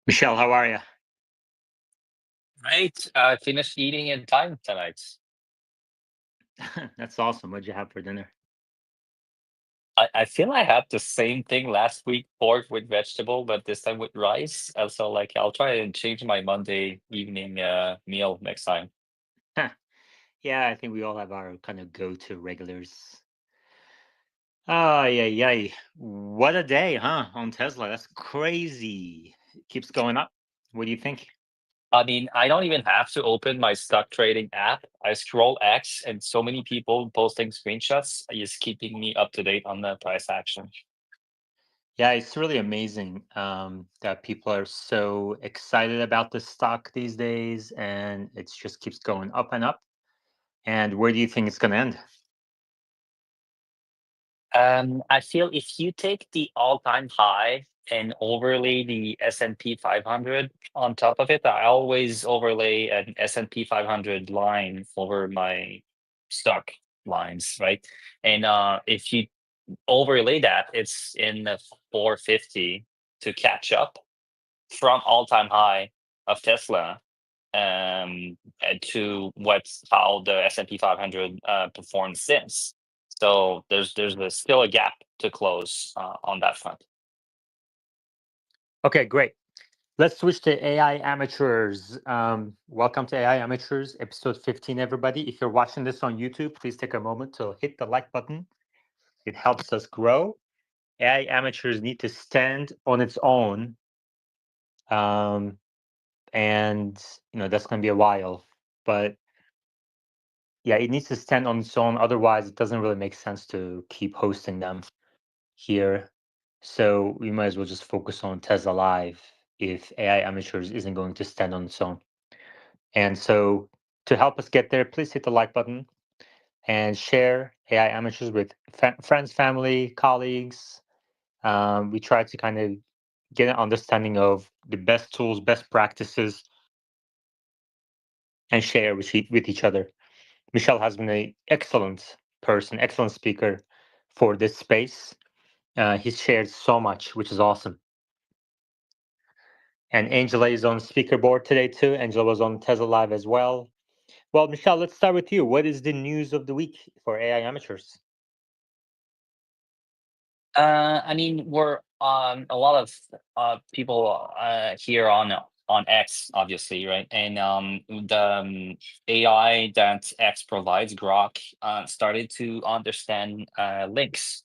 Michelle, how are you? Right. I finished eating in time tonight. That's awesome. What'd you have for dinner? I feel I had the same thing last week, pork with vegetable, but this time with rice. Also, like I'll try and change my Monday evening meal next time. Yeah, I think we all have our kind of go-to regulars. Oh, yeah, yeah. What a day, huh? On Tesla. That's crazy. It keeps going up. What do you think? I mean, I don't even have to open my stock trading app. I scroll X and so many people posting screenshots is keeping me up to date on the price action. Yeah, it's really amazing that people are so excited about this stock these days, and it just keeps going up and up. And where do you think it's going to end? I feel if you take the all-time high and overlay the S&P 500 on top of it, I always overlay an S&P 500 line over my stock lines, right? And if you overlay that, it's in the 450 to catch up from all-time high of Tesla and to what's how the S&P 500 performed since. So still a gap to close on that front. Okay, great. Let's switch to AI amateurs. Welcome to AI amateurs, episode 15, everybody. If you're watching this on YouTube, please take a moment to hit the like button. It helps us grow. AI amateurs need to stand on its own. Um, and, that's going to be a while. But yeah, it needs to stand on its own. Otherwise, it doesn't really make sense to keep hosting them here. So we might as well just focus on Tesla Live if AI amateurs isn't going to stand on its own. And so to help us get there, please hit the like button and share AI amateurs with friends, family, colleagues. We try to kind of get an understanding of the best tools, best practices, and share with each other. Michelle has been an excellent person, excellent speaker for this space. He's shared so much, which is awesome. And Angela is on speaker board today too. Angela was on Tesla Live as well. Well, Michelle, let's start with you. What is the news of the week for AI amateurs? I mean, we're a lot of people here on X, obviously, right? And the AI that X provides, Grok, started to understand links.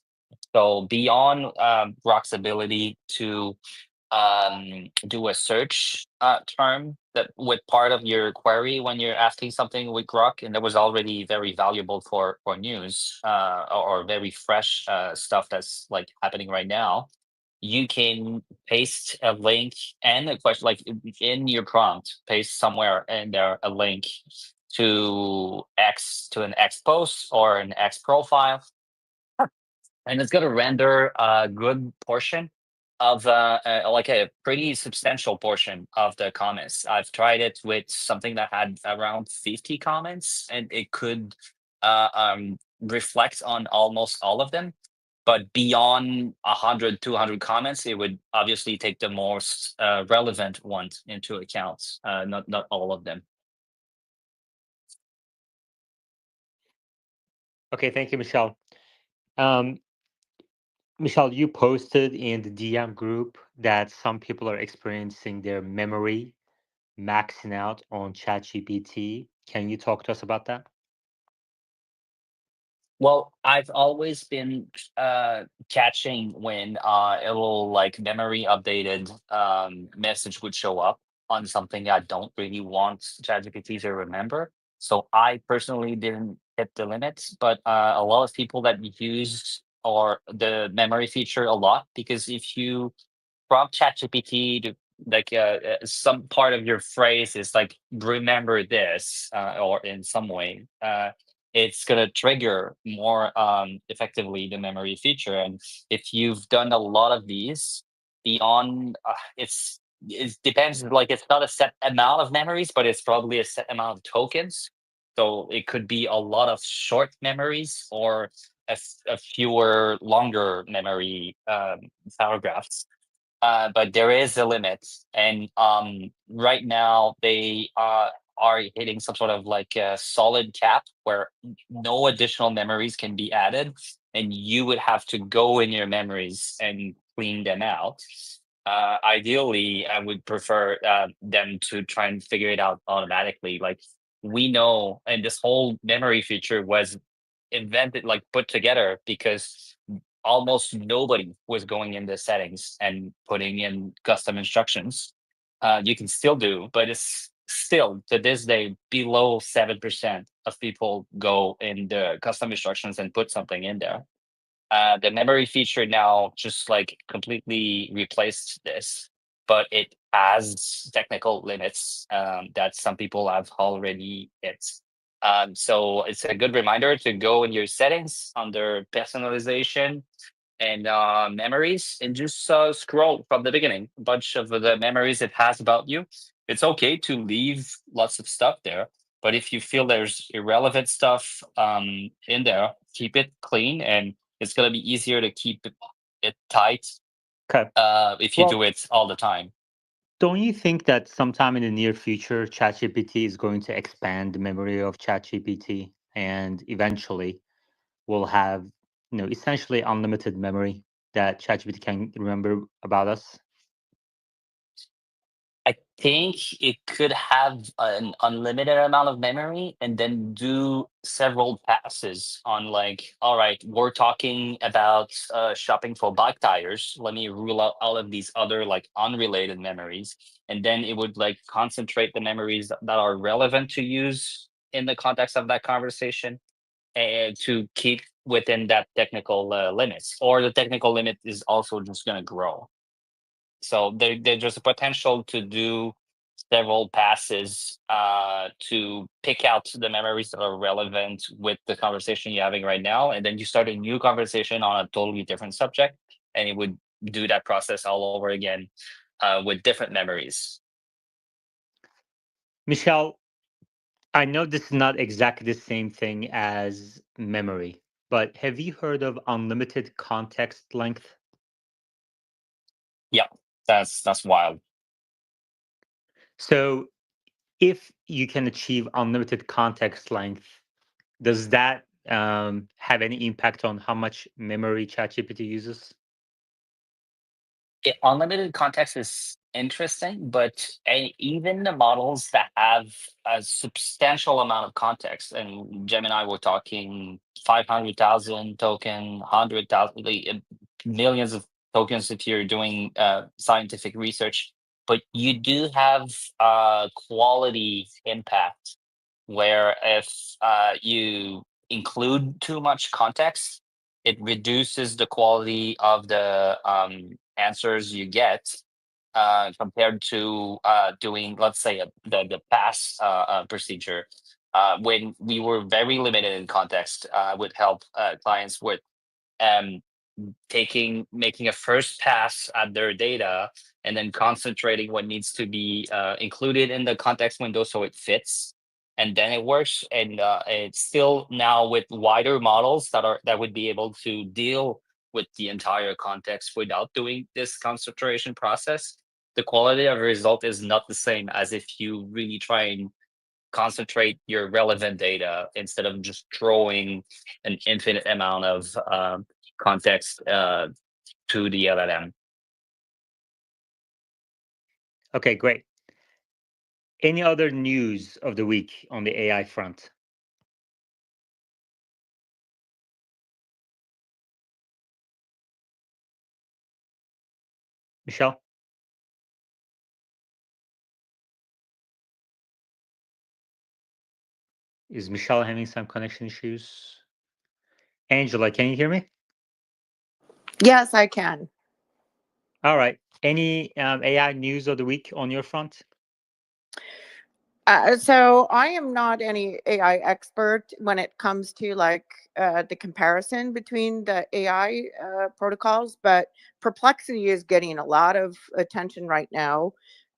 So beyond Grok's ability to do a search term that with part of your query when you're asking something with Grok, and that was already very valuable for news or very fresh stuff that's like happening right now. You can paste a link and a question like in your prompt, paste somewhere in there a link to an X post or an X profile, and it's going to render a good portion of like a pretty substantial portion of the comments. I've tried it with something that had around 50 comments, and it could reflect on almost all of them. But beyond 100, 200 comments, it would obviously take the most relevant ones into account, not all of them. Okay, thank you, Michelle. Um, Michelle, you posted in the DM group that some people are experiencing their memory maxing out on ChatGPT. Can you talk to us about that? Well, I've always been catching when a little like memory updated message would show up on something I don't really want ChatGPT to remember. So I personally didn't hit the limits, but a lot of people that use or the memory feature a lot because if you prompt ChatGPT to like some part of your phrase is like remember this or in some way it's going to trigger more effectively the memory feature. And if you've done a lot of these beyond it depends, like it's not a set amount of memories but it's probably a set amount of tokens. So it could be a lot of short memories or a fewer longer memory paragraphs. but there is a limit, and right now they are hitting some sort of like a solid cap where no additional memories can be added, and you would have to go in your memories and clean them out. Ideally, I would prefer them to try and figure it out automatically. Like we know, and this whole memory feature was invented, like put together, because almost nobody was going in the settings and putting in custom instructions. You can still do, but it's still to this day below 7% of people go in the custom instructions and put something in there. The memory feature now just like completely replaced this, but it has technical limits that some people have already hit. So it's a good reminder to go in your settings under personalization and memories, and just scroll from the beginning. A bunch of the memories it has about you. It's okay to leave lots of stuff there, but if you feel there's irrelevant stuff in there, keep it clean, and it's gonna be easier to keep it tight Okay. if you Well, do it all the time. don't you think that sometime in the near future, ChatGPT is going to expand the memory of ChatGPT, and eventually we'll have, essentially unlimited memory that ChatGPT can remember about us? I think it could have an unlimited amount of memory and then do several passes on, like, all right, we're talking about shopping for bike tires. Let me rule out all of these other like unrelated memories. And then it would like concentrate the memories that are relevant to use in the context of that conversation, and to keep within that technical limits. Or the technical limit is also just going to grow. So there's a potential to do several passes to pick out the memories that are relevant with the conversation you're having right now, and then you start a new conversation on a totally different subject, and it would do that process all over again with different memories. Michelle, I know this is not exactly the same thing as memory, but have you heard of unlimited context length? Yeah, that's wild. So, if you can achieve unlimited context length, does that have any impact on how much memory ChatGPT uses? Unlimited context is interesting, but even the models that have a substantial amount of context, and Gemini, we're talking 500,000 token, 100,000, millions of tokens if you're doing scientific research, but you do have quality impact where if you include too much context, it reduces the quality of the answers you get compared to doing, let's say, the pass procedure. When we were very limited in context, would help clients with um, making a first pass at their data, and then concentrating what needs to be included in the context window so it fits, and then it works. And it's still now with wider models that would be able to deal with the entire context without doing this concentration process. The quality of a result is not the same as if you really try and concentrate your relevant data instead of just throwing an infinite amount of context to the LLM. Okay, great. Any other news of the week on the AI front? Michelle? Is Michelle having some connection issues? Angela, can you hear me? Yes, I can. All right. Any AI news of the week on your front? So I am not any AI expert when it comes to like the comparison between the AI protocols, but Perplexity is getting a lot of attention right now.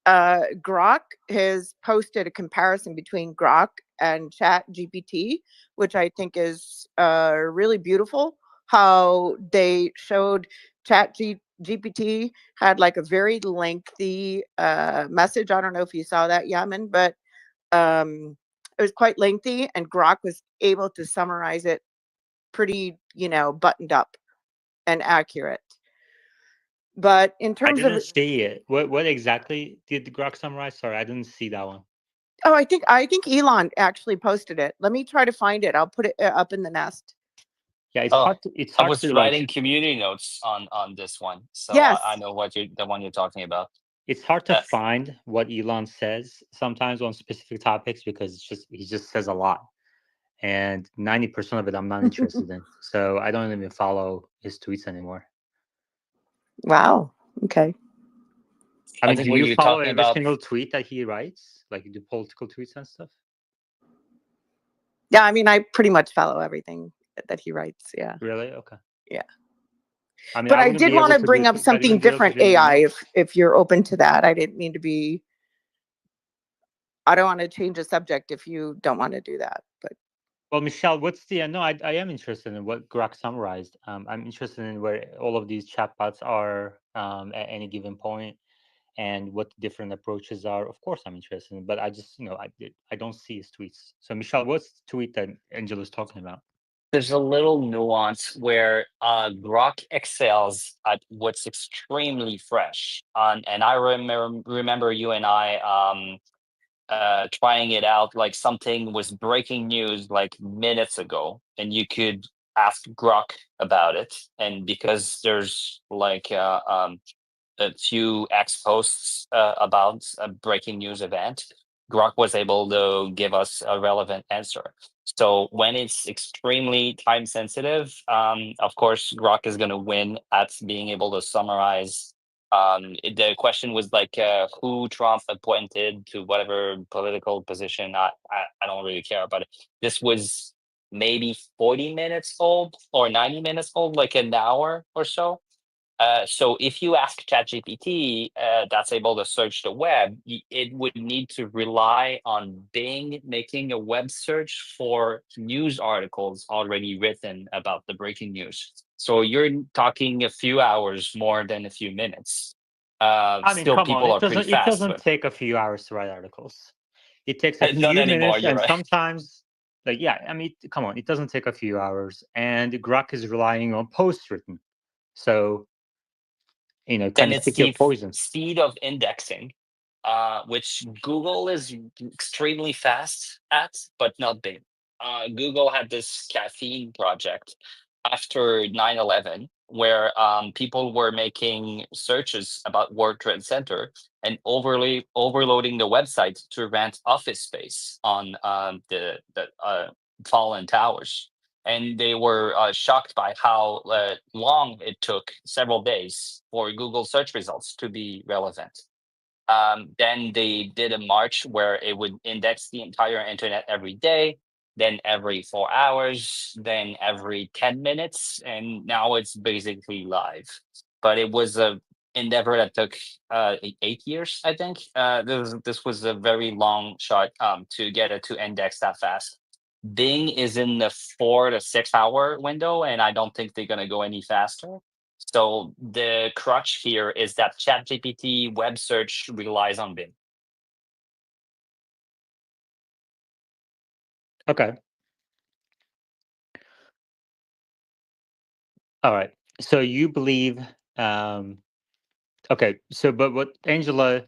Grok has posted a comparison between Grok and Chat GPT, which I think is really beautiful. How they showed Chat GPT had like a very lengthy message. I don't know if you saw that, Yaman, but it was quite lengthy, and Grok was able to summarize it pretty, buttoned up and accurate. But in I terms of, didn't see it. What exactly did the Grok summarize? Sorry, I didn't see that one. oh, I think Elon actually posted it. Let me try to find it. I'll put it up in the nest. Yeah, it's Oh, hard to it's I hard was to writing community notes on this one, so I Yes. know the one you're talking about. it's hard to Uh, find what Elon says sometimes on specific topics because he just says a lot. And 90% of it I'm not interested in. So I don't even follow his tweets anymore. Wow. Okay. I I mean, think do what you you're follow talking every about. single tweet that he writes? Like you do political tweets and stuff? Yeah, I mean, I pretty much follow everything that he writes. Yeah. Really? Okay. Yeah. I mean, But I I wouldn't did be want able to to do bring up I something wouldn't be able to different, do it AI, anymore. if you're open to that. I didn't mean to be. I don't want to change the subject if you don't want to do that. But Well, Michelle, what's the no? I am interested in what Grok summarized. I'm interested in where all of these chatbots are at any given point, and what the different approaches are. Of course, I'm interested in, but I just I don't see his tweets. So, Michelle, what's the tweet that Angela's talking about? There's a little nuance where Grok excels at what's extremely fresh. And I remember you and I trying it out, like something was breaking news like minutes ago, and you could ask Grok about it. And because there's like a few X posts about a breaking news event, Grok was able to give us a relevant answer. So when it's extremely time sensitive, of course, Grok is going to win at being able to summarize. The question was like who Trump appointed to whatever political position. I don't really care about it. This was maybe 40 minutes old or 90 minutes old, like an hour or so. So if you ask ChatGPT, that's able to search the web, it would need to rely on Bing making a web search for news articles already written about the breaking news. So you're talking a few hours more than a few minutes. I mean, Still, come on, people are pretty it fast, doesn't but take a few hours to write articles. It takes a not few anymore. minutes, You're and right. sometimes, like, yeah, I mean, come on, it doesn't take a few hours, and Grok is relying on post written, so kind Then of it's pick your the poison. speed of indexing, which Google is extremely fast at, but not Bing. Google had this caffeine project after 9/11, where people were making searches about World Trade Center and overloading the website to rent office space on the fallen towers. And they were shocked by how long it took, several days, for Google search results to be relevant. Then they did a march where it would index the entire internet every day, then every 4 hours, then every 10 minutes, and now it's basically live. But it was a endeavor that took 8 years, I think. This was a very long shot to get it to index that fast. Bing is in the 4 to 6 hour window, and I don't think they're going to go any faster. So the crutch here is that ChatGPT web search relies on Bing. Okay. All right. So you believe, okay. So, but what Angela?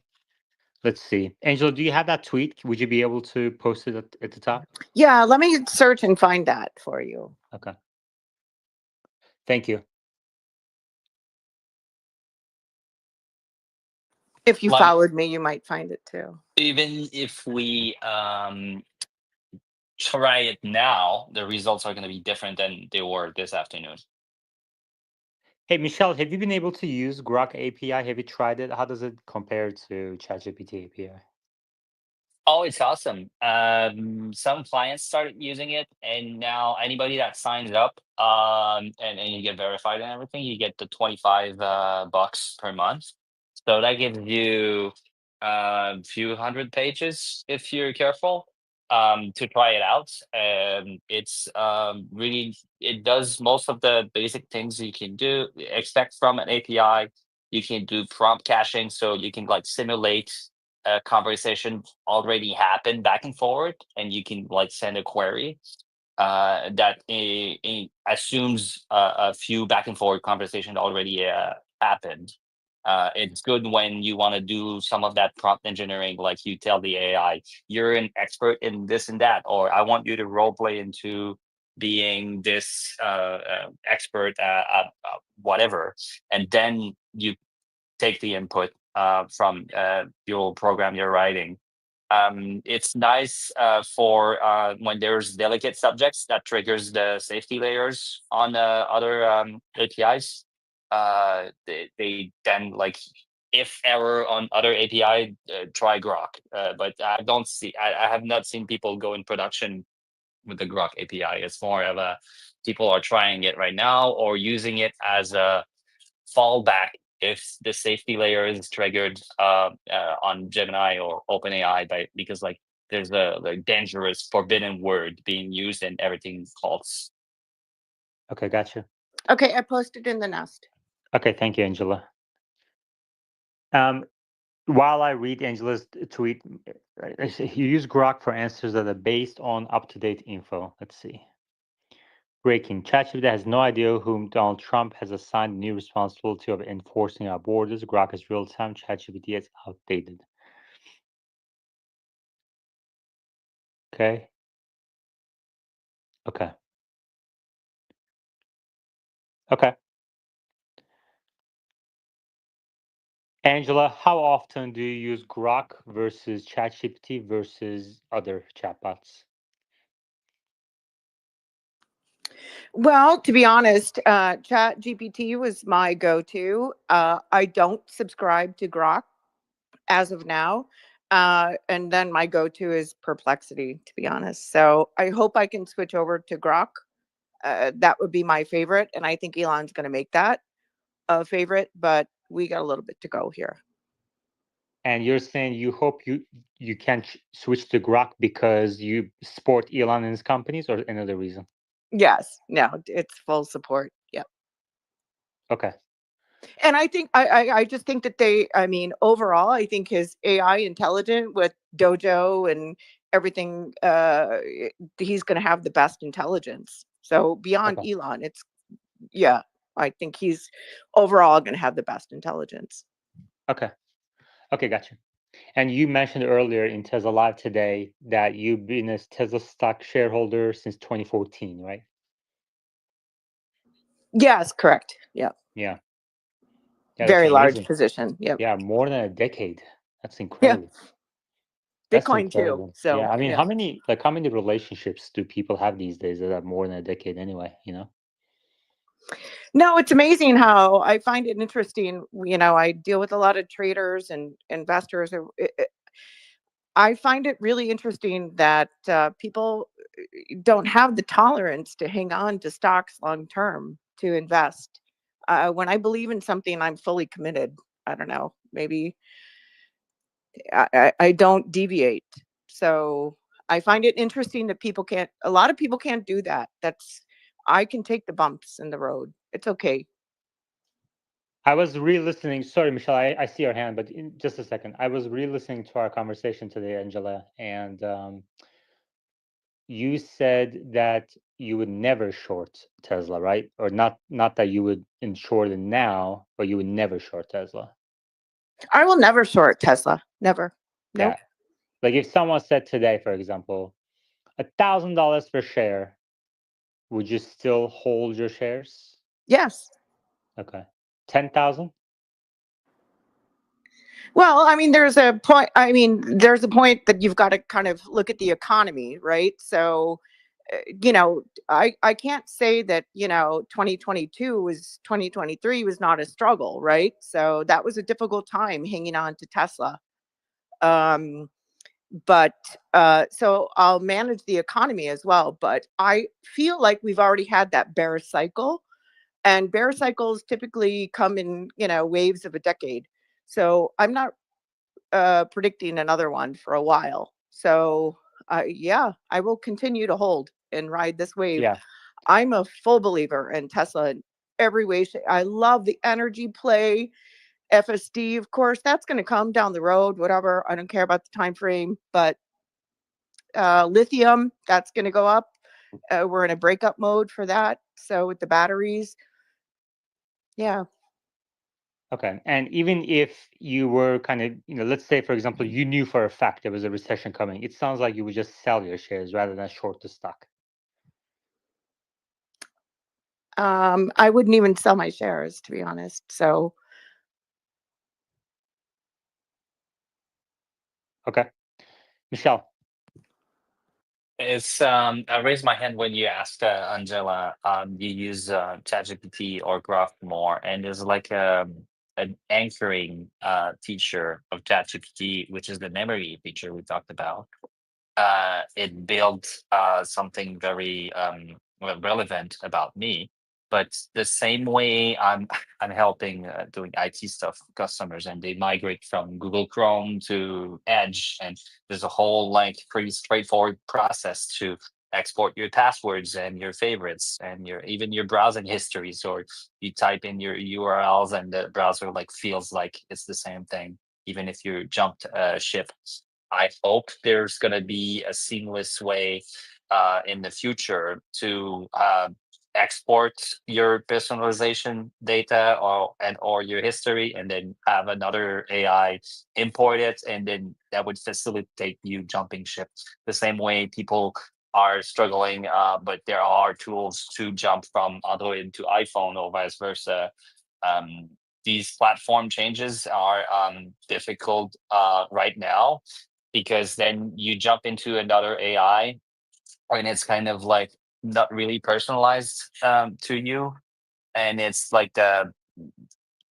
Let's see, Angela, do you have that tweet? Would you be able to post it at the top? yeah, let me search and find that for you. Okay. Thank you. If you Like, followed me, you might find it too. even if we try it now, the results are going to be different than they were this afternoon. Hey, Michelle, have you been able to use Grok API? Have you tried it? How does it compare to ChatGPT API? Oh, it's awesome. Some clients started using it, and now anybody that signs up and you get verified and everything, you get the 25 bucks per month. So that gives you a few hundred pages if you're careful. to try it out. It's really, it does most of the basic things you can do expect from an API. You can do prompt caching, so you can like simulate a conversation already happened back and forward, and you can like send a query that assumes a few back and forward conversation already happened. It's good when you want to do some of that prompt engineering, like you tell the AI, you're an expert in this and that, or I want you to role play into being this expert at whatever. And then you take the input from your program you're writing. It's nice for when there's delicate subjects that triggers the safety layers on other APIs. They then like if error on other API, try Grok. But I have not seen people go in production with the Grok API. It's more of a people are trying it right now or using it as a fallback if the safety layer is triggered on Gemini or OpenAI because like there's a dangerous forbidden word being used in everything calls. Okay, gotcha. Okay, I posted in the nest. Okay, thank you, Angela. While I read Angela's tweet, you use Grok for answers that are based on up-to-date info. Let's see. Breaking. ChatGPT has no idea whom Donald Trump has assigned new responsibility of enforcing our borders. Grok is real-time. ChatGPT is outdated. Okay. Okay. Okay. Angela, how often do you use Grok versus ChatGPT versus other chatbots? Well, to be honest, Chat GPT was my go-to. I don't subscribe to Grok as of now. And then my go-to is Perplexity, to be honest. So I hope I can switch over to Grok. That would be my favorite. And I think Elon's going to make that a favorite, but we got a little bit to go here. And you're saying you hope you can switch to Grok because you support Elon and his companies, or another reason? Yes, no, it's full support. Yep. Okay. And I think I just think that I mean, overall, I think his AI intelligent with Dojo and everything, he's going to have the best intelligence. So beyond Okay. Elon, yeah, I think he's overall going to have the best intelligence. Okay. Okay, gotcha. And you mentioned earlier in Tesla Live today that you've been a Tesla stock shareholder since 2014, right? Yes, correct. Yep. Yeah. Yeah, that's Very large amazing. position. Yep. Yeah, more than a decade. That's Yeah. incredible. That's Bitcoin too. incredible. So Yeah, I mean, yeah. how many relationships do people have these days that have more than a decade anyway, you know? No, it's amazing how I find it interesting. You know, I deal with a lot of traders and investors. I find it really interesting that people don't have the tolerance to hang on to stocks long term to invest. When I believe in something, I'm fully committed. I don't know, maybe I don't deviate. So I find it interesting that a lot of people can't do that. I can take the bumps in the road. It's okay. I was re-listening. Sorry, Michelle, I see your hand, but in just a second. I was re-listening to our conversation today, Angela, and you said that you would never short Tesla, right? Or not that you would short it now, but you would never short Tesla. I will never short Tesla. Never. Nope. Yeah. Like if someone said today, for example, $1,000 per share, would you still hold your shares? Yes. Okay. 10,000? Well, I mean, there's a point. I mean, there's a point that you've got to kind of look at the economy, right? So, I can't say that 2023 was not a struggle, right? So that was a difficult time hanging on to Tesla. But so I'll manage the economy as well. But I feel like we've already had that bear cycle, and bear cycles typically come in waves of a decade. So I'm not predicting another one for a while. So yeah, I will continue to hold and ride this wave. Yeah. I'm a full believer in Tesla in every way. I love the energy play. FSD, of course, that's going to come down the road, whatever. I don't care about the time frame, but lithium, that's going to go up. We're in a breakup mode for that. So with the batteries, yeah. Okay. And even if you were kind of, let's say, for example, you knew for a fact there was a recession coming, it sounds like you would just sell your shares rather than short the stock. I wouldn't even sell my shares, to be honest. So, Okay. Michelle. It's I raised my hand when you asked Angela, you use ChatGPT or Graph more, and there's like an anchoring feature of ChatGPT, which is the memory feature we talked about. It built something very relevant about me. But the same way I'm helping doing IT stuff for customers, and they migrate from Google Chrome to Edge, and there's a whole like pretty straightforward process to export your passwords and your favorites and your even your browsing histories, or you type in your URLs and the browser like feels like it's the same thing, even if you jumped ship. I hope there's going to be a seamless way in the future to export your personalization data or your history, and then have another AI import it, and then that would facilitate you jumping ship. The same way people are struggling, but there are tools to jump from Android to iPhone or vice versa. Um, these platform changes are difficult right now, because then you jump into another AI and it's kind of like not really personalized to you. And it's like the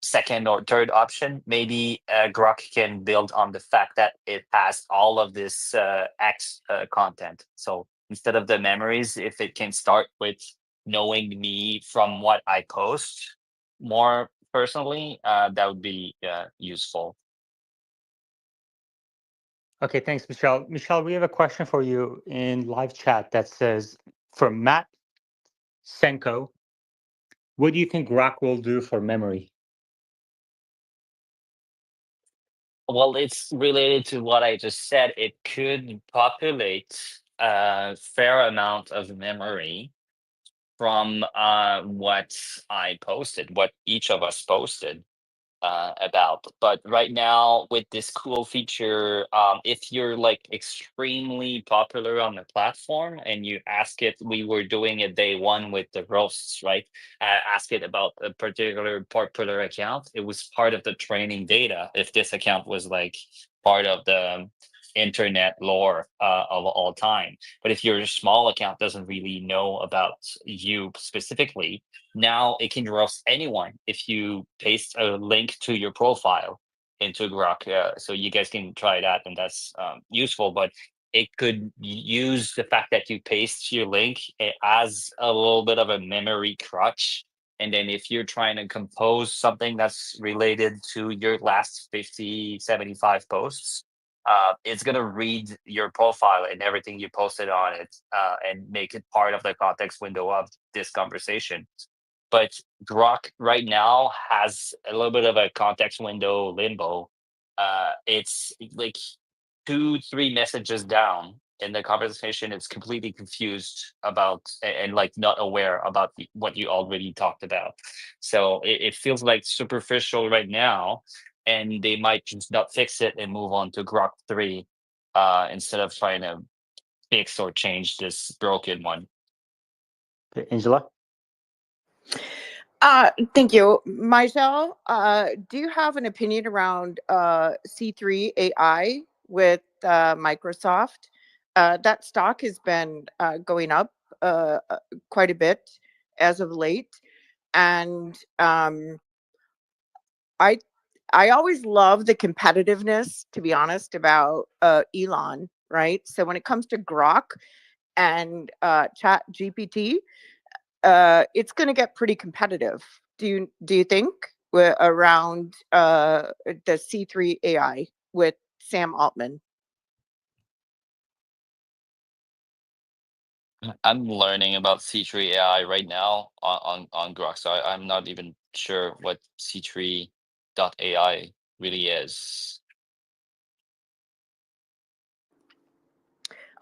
second or third option. Maybe Grok can build on the fact that it has all of this X content. So instead of the memories, if it can start with knowing me from what I post more personally, that would be useful. Okay, thanks, Michelle. Michelle, we have a question for you in live chat that says, for Matt Senko, what do you think Grok will do for memory? Well, it's related to what I just said. It could populate a fair amount of memory from what I posted, what each of us posted about. But right now, with this cool feature, if you're like extremely popular on the platform and you ask it, we were doing it day one with the roasts, right? Ask it about a particular popular account. It was part of the training data. If this account was like part of the internet lore of all time. But if your small account doesn't really know about you specifically, now it can roast anyone if you paste a link to your profile into Grok. So you guys can try that, and that's useful. But it could use the fact that you paste your link as a little bit of a memory crutch. And then if you're trying to compose something that's related to your last 50, 75 posts, it's going to read your profile and everything you posted on it, and make it part of the context window of this conversation. But Grok right now has a little bit of a context window limbo. It's like 2, 3 messages down in the conversation. It's completely confused about and like not aware about what you already talked about. So it feels like superficial right now, and they might just not fix it and move on to Grok 3 instead of trying to fix or change this broken one. Okay, Angela? Thank you, Michelle. Do you have an opinion around C3 AI with Microsoft? That stock has been going up quite a bit as of late, and I I always love the competitiveness, to be honest, about Elon. Right. So when it comes to Grok and Chat GPT, it's going to get pretty competitive. Do you think around the C3 AI with Sam Altman? I'm learning about C3 AI right now on Grok, so I'm not even sure what C3.ai really is.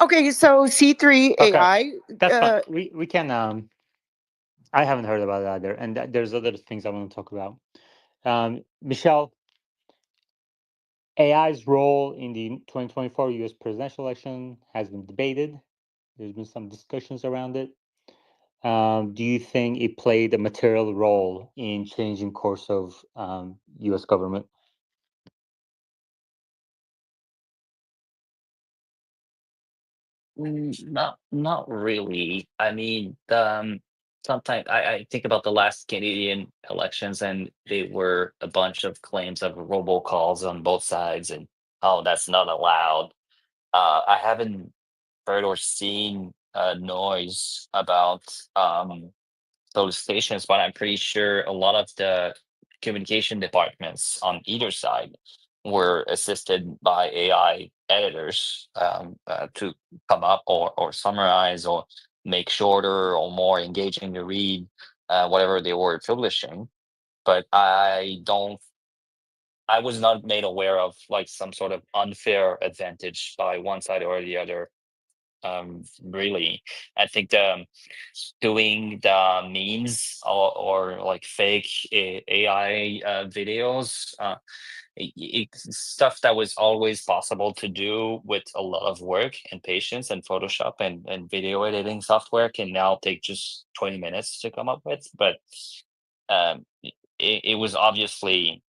Okay, so C3 Okay, AI. that's fine. We can. I haven't heard about it either, and there's other things I want to talk about. Michelle, AI's role in the 2024 U.S. presidential election has been debated. There's been some discussions around it. Do you think it played a material role in changing course of U.S. government? Not really. I mean, sometimes I think about the last Canadian elections, and they were a bunch of claims of robocalls on both sides, and oh, that's not allowed. I haven't heard or seen noise about those stations, but I'm pretty sure a lot of the communication departments on either side were assisted by AI editors to come up or summarize or make shorter or more engaging to read whatever they were publishing. But I was not made aware of like some sort of unfair advantage by one side or the other. Really, I think doing the memes or like fake AI videos, stuff that was always possible to do with a lot of work and patience, and Photoshop and video editing software can now take just 20 minutes to come up with. But it was obviously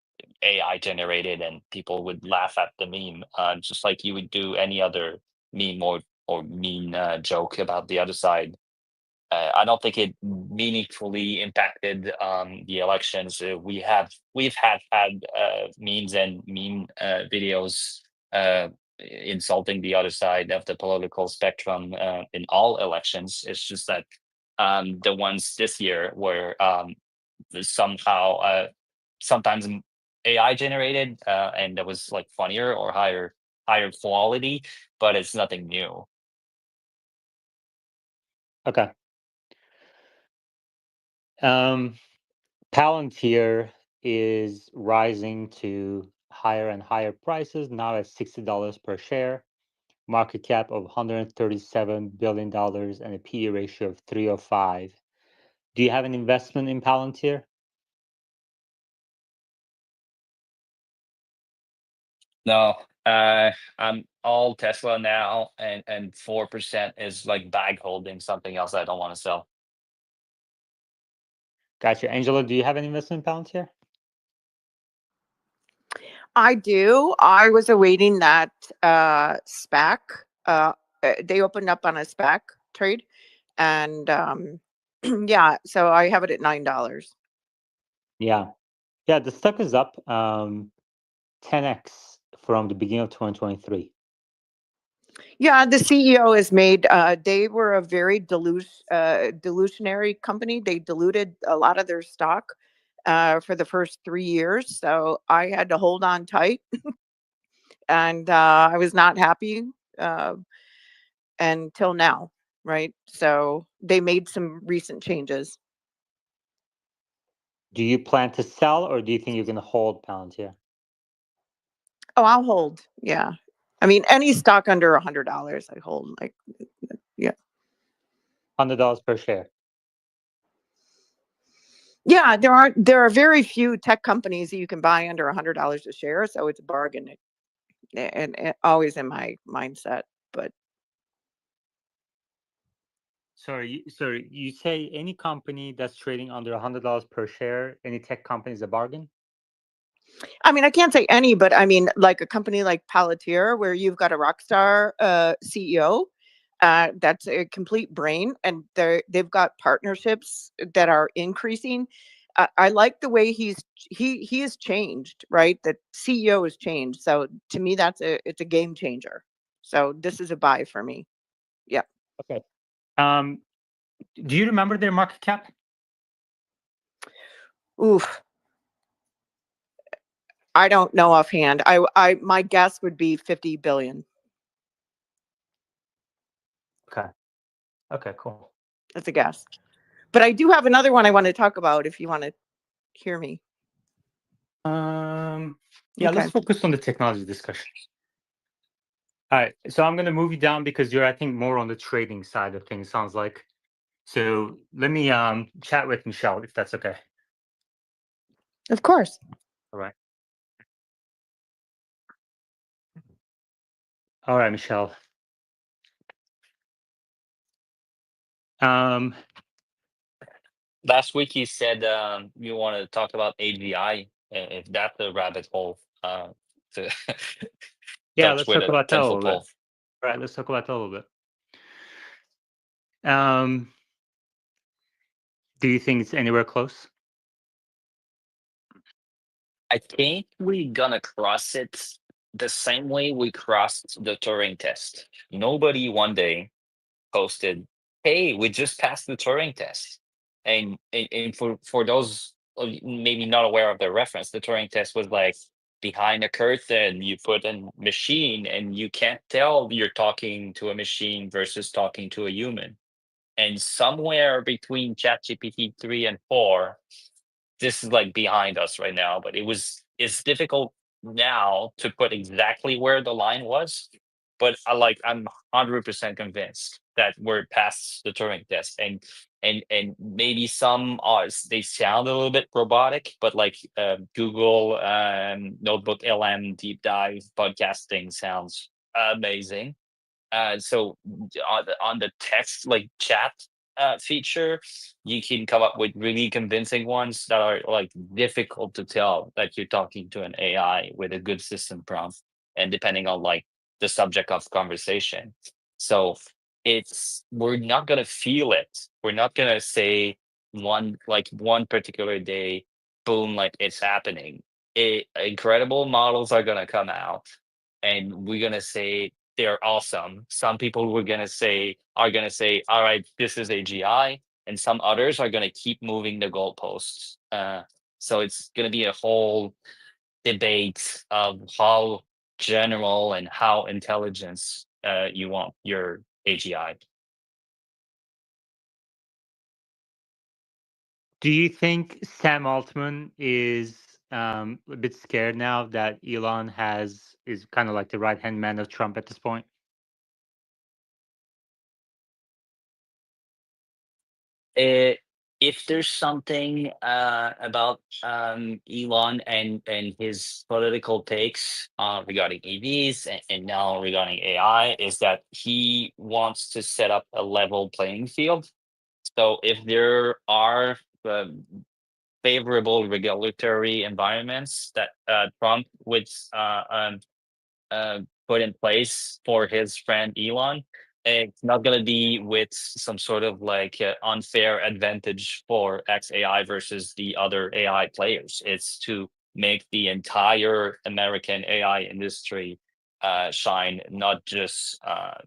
AI generated, and people would laugh at the meme, just like you would do any other meme or mean joke about the other side. I don't think it meaningfully impacted the elections. We've had memes and meme videos insulting the other side of the political spectrum in all elections. It's just that the ones this year were somehow sometimes AI generated, and that was like funnier or higher quality, but it's nothing new. Okay. Palantir is rising to higher and higher prices, now at $60 per share, market cap of $137 billion, and a PE ratio of 305. Do you have an investment in Palantir? No, I'm all Tesla now, and 4% is like bag holding something else I don't want to sell. Gotcha. Angela, do you have an investment in Palantir? I do. I was awaiting that SPAC. They opened up on a SPAC trade, and yeah, so I have it at $9. Yeah. Yeah, the stock is up 10x from the beginning of 2023. Yeah, the CEO has made. They were a very delusionary company. They diluted a lot of their stock for the first 3 years, so I had to hold on tight, and I was not happy uh, until now. Right, so they made some recent changes. Do you plan to sell, or do you think you're going to hold Palantir? Oh, I'll hold. Yeah, I mean any stock under $100, I hold. Like, yeah, $100 per share. yeah. There are very few tech companies that you can buy under $100 a share, so it's a bargain. And always in my mindset. But Sorry, you say any company that's trading under $100 per share, any tech company is a bargain? I mean, I can't say any, but I mean, like a company like Palantir, where you've got a rock star CEO, that's a complete brain, and they've got partnerships that are increasing. I like the way he has changed, right? The CEO has changed, so to me, it's a game changer. So this is a buy for me. Yeah. Okay. Do you remember their market cap? Oof. I don't know offhand. I my guess would be 50 billion. Okay. Okay, cool. That's a guess. But I do have another one I want to talk about if you want to hear me. Yeah, Okay. let's focus on the technology discussion. All right, so I'm gonna move you down because you're, I think, more on the trading side of things. Sounds like. So let me chat with Michelle if that's okay. Of course. All right. All right, Michelle. Last week you said you want to talk about AGI, if that's a rabbit hole to Yeah, touch let's with talk a about that a 10-foot little bit. pole. All right, let's talk about that a little bit. Do you think it's anywhere close? I think we're gonna cross it the same way we crossed the Turing test. Nobody one day posted, "Hey, we just passed the Turing test." And for those of you maybe not aware of the reference, the Turing test was like behind a curtain, you put a machine, and you can't tell you're talking to a machine versus talking to a human. And somewhere between ChatGPT 3 and 4, this is like behind us right now, but it's difficult now to put exactly where the line was. But I'm 100% convinced that we're past the Turing test, and maybe some are they sound a little bit robotic, but like Google Notebook LM deep dive podcasting sounds amazing. So on the text like chat feature, you can come up with really convincing ones that are like difficult to tell that you're talking to an AI with a good system prompt, and depending on like the subject of conversation. So it's we're not gonna feel it. We're not gonna say one particular day, boom, like it's happening. Incredible models are gonna come out, and we're gonna say they're awesome. Some people are gonna say, all right, this is AGI, and some others are gonna keep moving the goalposts. So it's gonna be a whole debate of how general and how intelligence you want your AGI. Do you think Sam Altman is a bit scared now that Elon is kind of like the right hand man of Trump at this point? Eh, if there's something about Elon and his political takes regarding EVs and now regarding AI, is that he wants to set up a level playing field. So if there are favorable regulatory environments that Trump would put in place for his friend Elon, it's not going to be with some sort of like unfair advantage for XAI versus the other AI players. It's to make the entire American AI industry shine, not just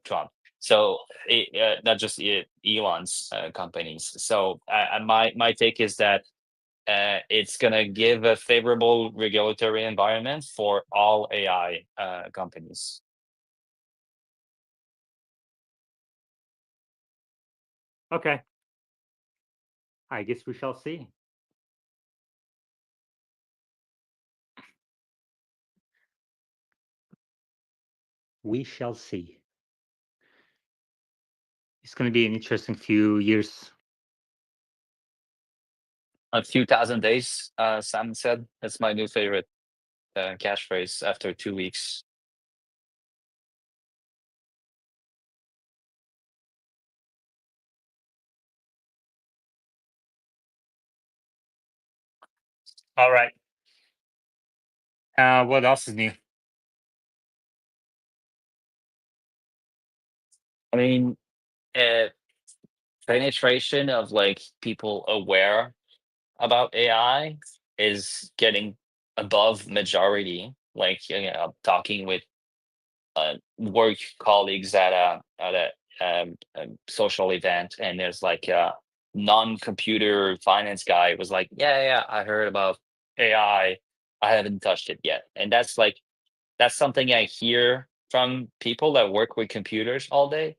Trump. So not just Elon's companies. So my take is that it's going to give a favorable regulatory environment for all AI companies. Okay. I guess we shall see. We shall see. It's going to be an interesting few years. A few thousand days, Sam said. That's my new favorite catchphrase after 2 weeks. All right. What else is new? I mean, penetration of like people aware about AI is getting above majority. Like, talking with work colleagues at a social event, and there's like a non-computer finance guy was like, yeah, I heard about AI. I haven't touched it yet. And that's something I hear from people that work with computers all day.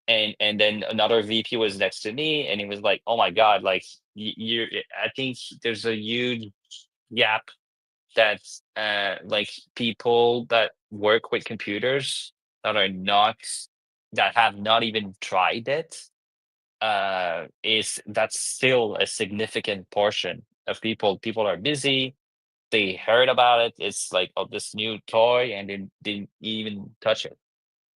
and then another VP was next to me, and he was like, "Oh my god, like you're." I think there's a huge gap that like people that work with computers that are not that have not even tried it is that's still a significant portion of people are busy, they heard about it, it's like, oh, this new toy, and they didn't even touch it.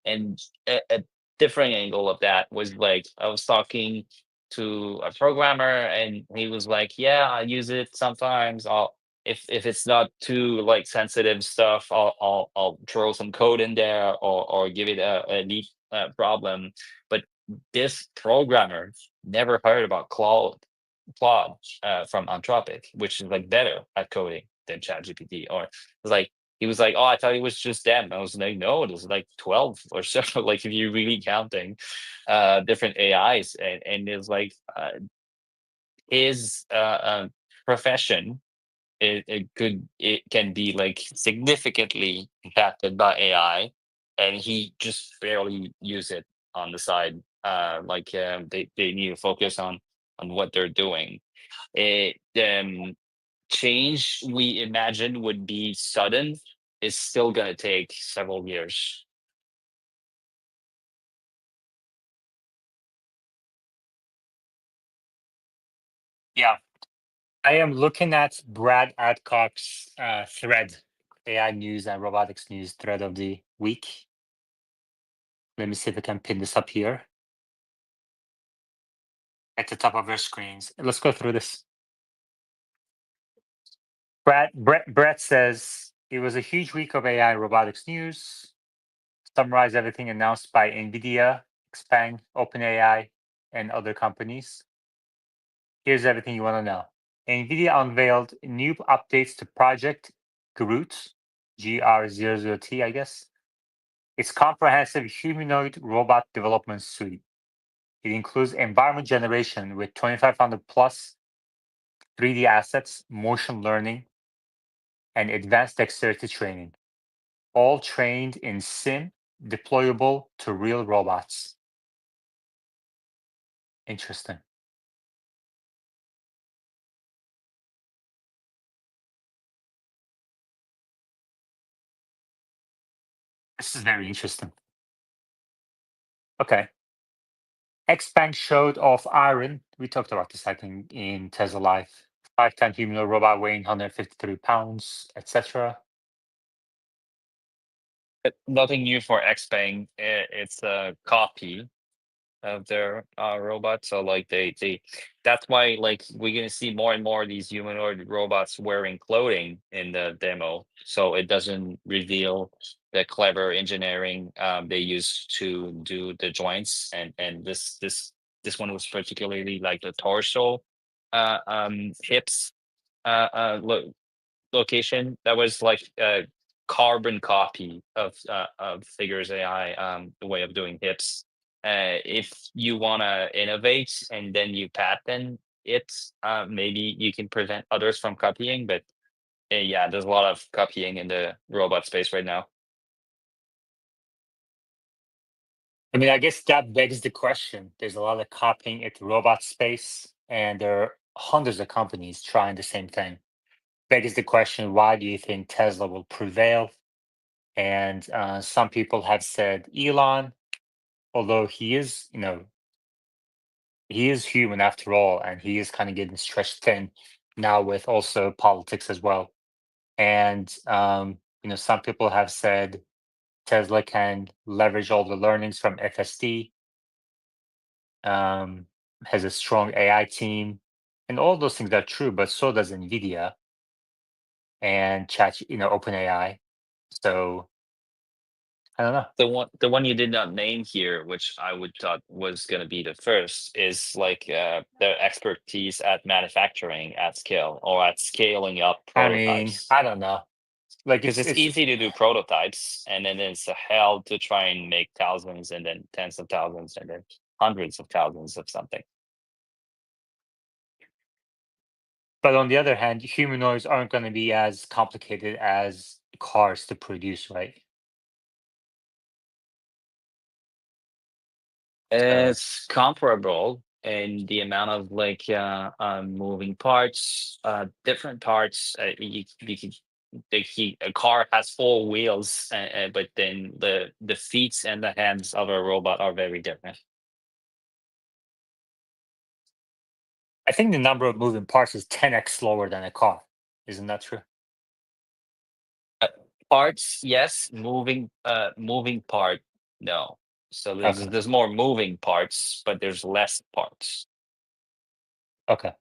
And a different angle of that was like I was talking to a programmer, and he was like, "Yeah, I use it sometimes. I'll if it's not too like sensitive stuff, I'll throw some code in there or give it a neat problem." But this programmer never heard about Claude from Anthropic, which is like better at coding than ChatGPT. Or like he was like, "Oh, I thought it was just them." I was like, "No, it was like 12 or so." Like if you're really counting different AIs, and it's like his profession, it can be like significantly impacted by AI, and he just barely use it on the side. They need to focus on what they're doing. It change we imagine would be sudden is still going to take several years. Yeah. I am looking at Brad Adcock's thread, AI news and robotics news thread of the week. Let me see if I can pin this up here at the top of your screens. Let's go through this. Brett says it was a huge week of AI and robotics news. Summarize everything announced by NVIDIA, Xpeng, OpenAI, and other companies. Here's everything you want to know. NVIDIA unveiled new updates to Project Groot, GR00T, I guess. Its comprehensive humanoid robot development suite. It includes environment generation with 2,500 plus 3D assets, motion learning, and advanced dexterity training, all trained in sim, deployable to real robots. Interesting. This is very interesting. Okay. Xpeng showed off Iron. We talked about this, I think, in Tesla Live. 5-ton humanoid robot weighing 153 pounds, etc. Nothing new for Xpeng. It's a copy of their robot. So like they that's why like we're gonna see more and more of these humanoid robots wearing clothing in the demo. So it doesn't reveal the clever engineering they use to do the joints. And this one was particularly like the torso hips location that was like a carbon copy of Figures AI, the way of doing hips. If you want to innovate and then you patent it, maybe you can prevent others from copying. But yeah, there's a lot of copying in the robot space right now. I mean, I guess that begs the question. There's a lot of copying at the robot space, and there are hundreds of companies trying the same thing. Begs the question, why do you think Tesla will prevail? And some people have said Elon, although he is, he is human after all, and he is kind of getting stretched thin now with also politics as well. And some people have said Tesla can leverage all the learnings from FSD, has a strong AI team, and all those things are true, but so does NVIDIA and OpenAI. So I don't know. The one you did not name here, which I would thought was going to be the first, is like their expertise at manufacturing at scale or at scaling up I mean, prototypes. I don't know. Like Because it's easy to do prototypes, and then it's a hell to try and make thousands, and then tens of thousands, and then hundreds of thousands of something. But on the other hand, humanoids aren't going to be as complicated as cars to produce, right? It's comparable in the amount of like moving parts, different parts. You can a car has four wheels, but then the feet and the hands of a robot are very different. I think the number of moving parts is 10x slower than a car. Isn't that true? Parts, yes. Moving part, no. So Okay. there's more moving parts, but there's less parts. Okay.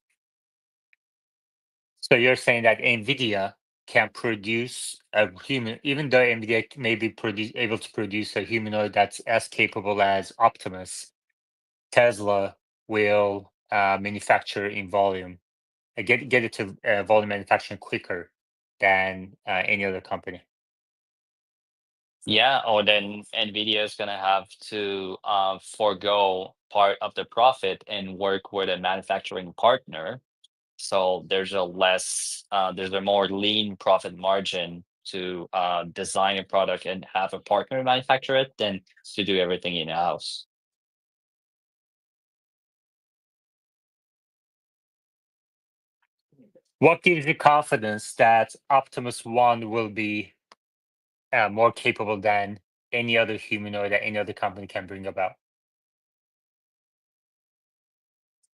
So you're saying that NVIDIA can produce a human, even though NVIDIA may be able to produce a humanoid that's as capable as Optimus, Tesla will manufacture in volume, get it to volume manufacturing quicker than any other company. Yeah, or then Nvidia is gonna have to forego part of the profit and work with a manufacturing partner. So there's a more lean profit margin to design a product and have a partner manufacture it than to do everything in house. What gives you confidence that Optimus One will be more capable than any other humanoid that any other company can bring about?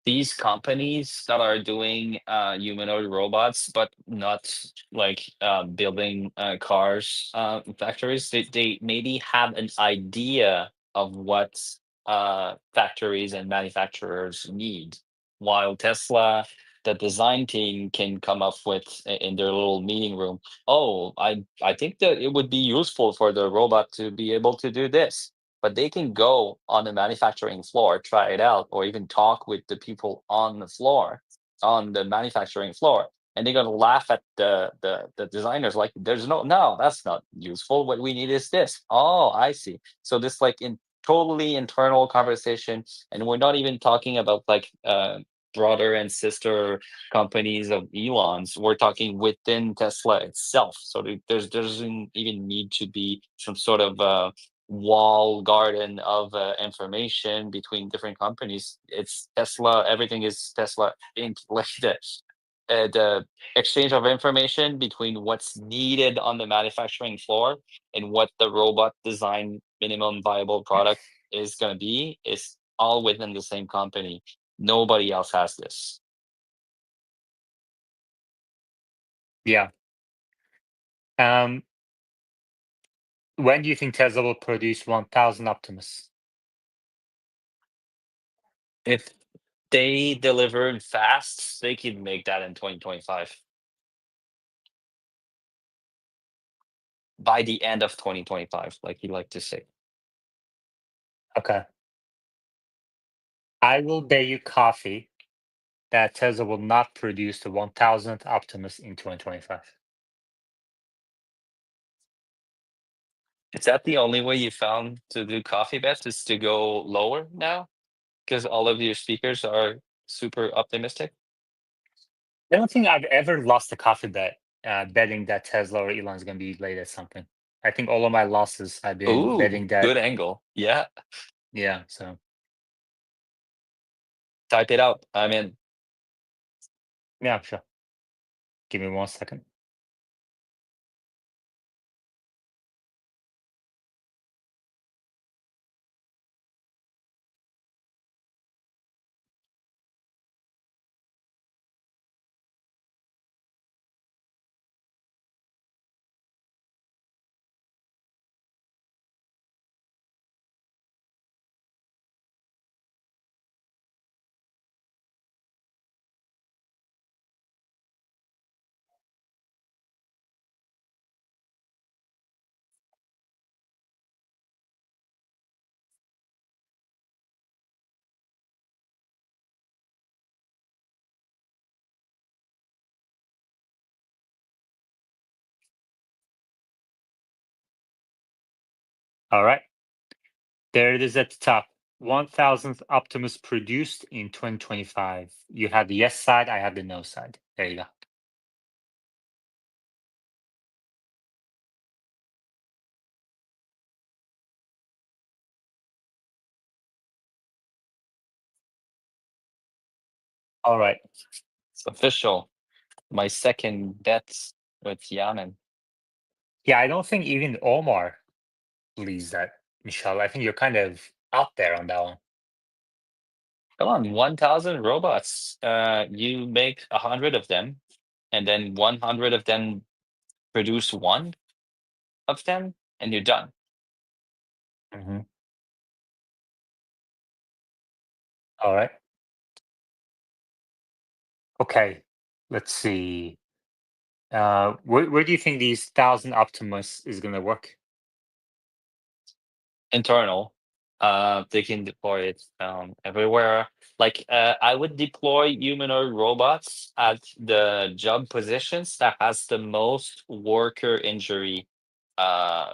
These companies that are doing humanoid robots, but not like building cars factories, they maybe have an idea of what factories and manufacturers need, while Tesla, the design team, can come up with in their little meeting room, oh, I think that it would be useful for the robot to be able to do this, but they can go on the manufacturing floor, try it out, or even talk with the people on the floor, on the manufacturing floor, and they're gonna laugh at the designers like, "There's no, that's not useful. What we need is this." Oh, I see. So this like in totally internal conversation, and we're not even talking about like brother and sister companies of Elon's. We're talking within Tesla itself. So there's doesn't even need to be some sort of wall garden of information between different companies. It's Tesla. Everything is Tesla Inc. Like the exchange of information between what's needed on the manufacturing floor and what the robot design minimum viable product is going to be is all within the same company. Nobody else has this. Yeah. Um, when do you think Tesla will produce 1,000 Optimus? If they delivered fast, they could make that in 2025. By the end of 2025, like you like to say. Okay. I will bet you coffee that Tesla will not produce the 1,000th Optimus in 2025. Is that the only way you found to do coffee bets, is to go lower now? Because all of your speakers are super optimistic? I don't think I've ever lost a coffee bet betting that Tesla or Elon is going to be late at something. I think all of my losses have been Ooh, betting that. good angle. Yeah, Yeah. So type it out. I'm in. yeah, sure. Give me 1 second. All right. There it is at the top. 1,000th Optimus produced in 2025. You have the yes side, I have the no side. There you go. All right. It's official. My second bet with Yaman. Yeah, I don't think even Omar believes that, Michelle. I think you're kind of out there on that one. Come on, 1,000 robots. You make 100 of them, and then 100 of them produce one of them, and you're done. Mhm. All right. Okay. Let's see. Where do you think these 1,000 Optimus is going to work? Internal. They can deploy it everywhere. Like I would deploy humanoid robots at the job positions that has the most worker injury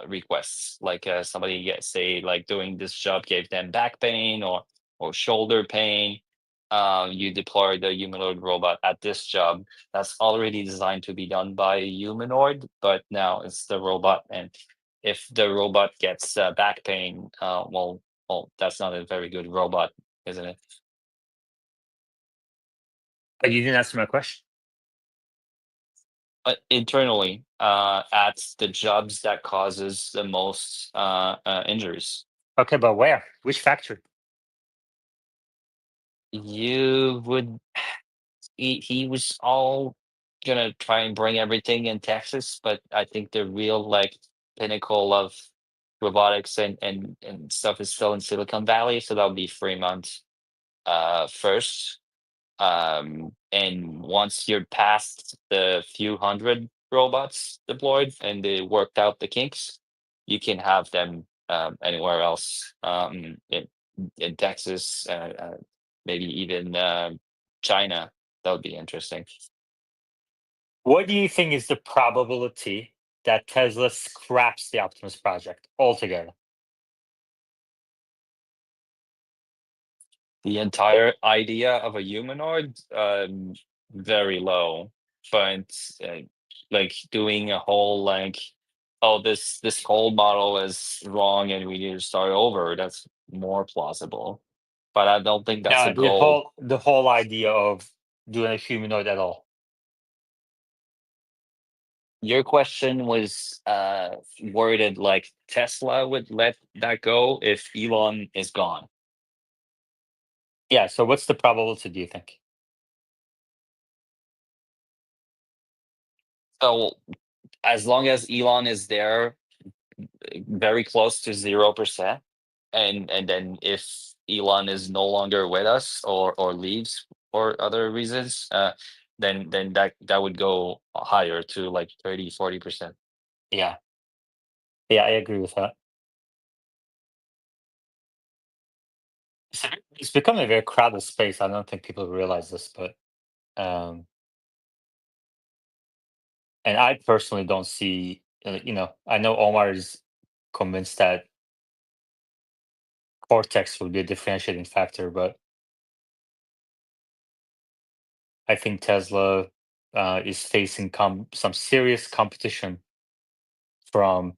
requests. Like somebody say like doing this job gave them back pain or shoulder pain. You deploy the humanoid robot at this job that's already designed to be done by a humanoid, but now it's the robot, and if the robot gets back pain, well, that's not a very good robot, isn't it? But you didn't answer my question. But internally, at the jobs that causes the most injuries, Okay, but where? Which factory? you would. He was all gonna try and bring everything in Texas, but I think the real like pinnacle of robotics and stuff is still in Silicon Valley, so that'll be Fremont first. And once you're past the few hundred robots deployed and they worked out the kinks, you can have them anywhere else in Texas, maybe even China. That would be interesting. What do you think is the probability that Tesla scraps the Optimus project altogether? The entire idea of a humanoid, very low, but uh, like doing a whole like, oh, this whole model is wrong and we need to start over. That's more plausible, but I don't think that's a No, the goal. whole idea of doing a humanoid at all. Your question was worded like Tesla would let that go if Elon is gone. Yeah. So what's the probability? Do you think? So as long as Elon is there, very close to 0%. And then if Elon is no longer with us or leaves for other reasons, then that would go higher to like 30-40%. Yeah. Yeah, I agree with that. It's become a very crowded space. I don't think people realize this, but um, and I personally don't see. I know Omar is convinced that Cortex will be a differentiating factor, but I think Tesla is facing some serious competition from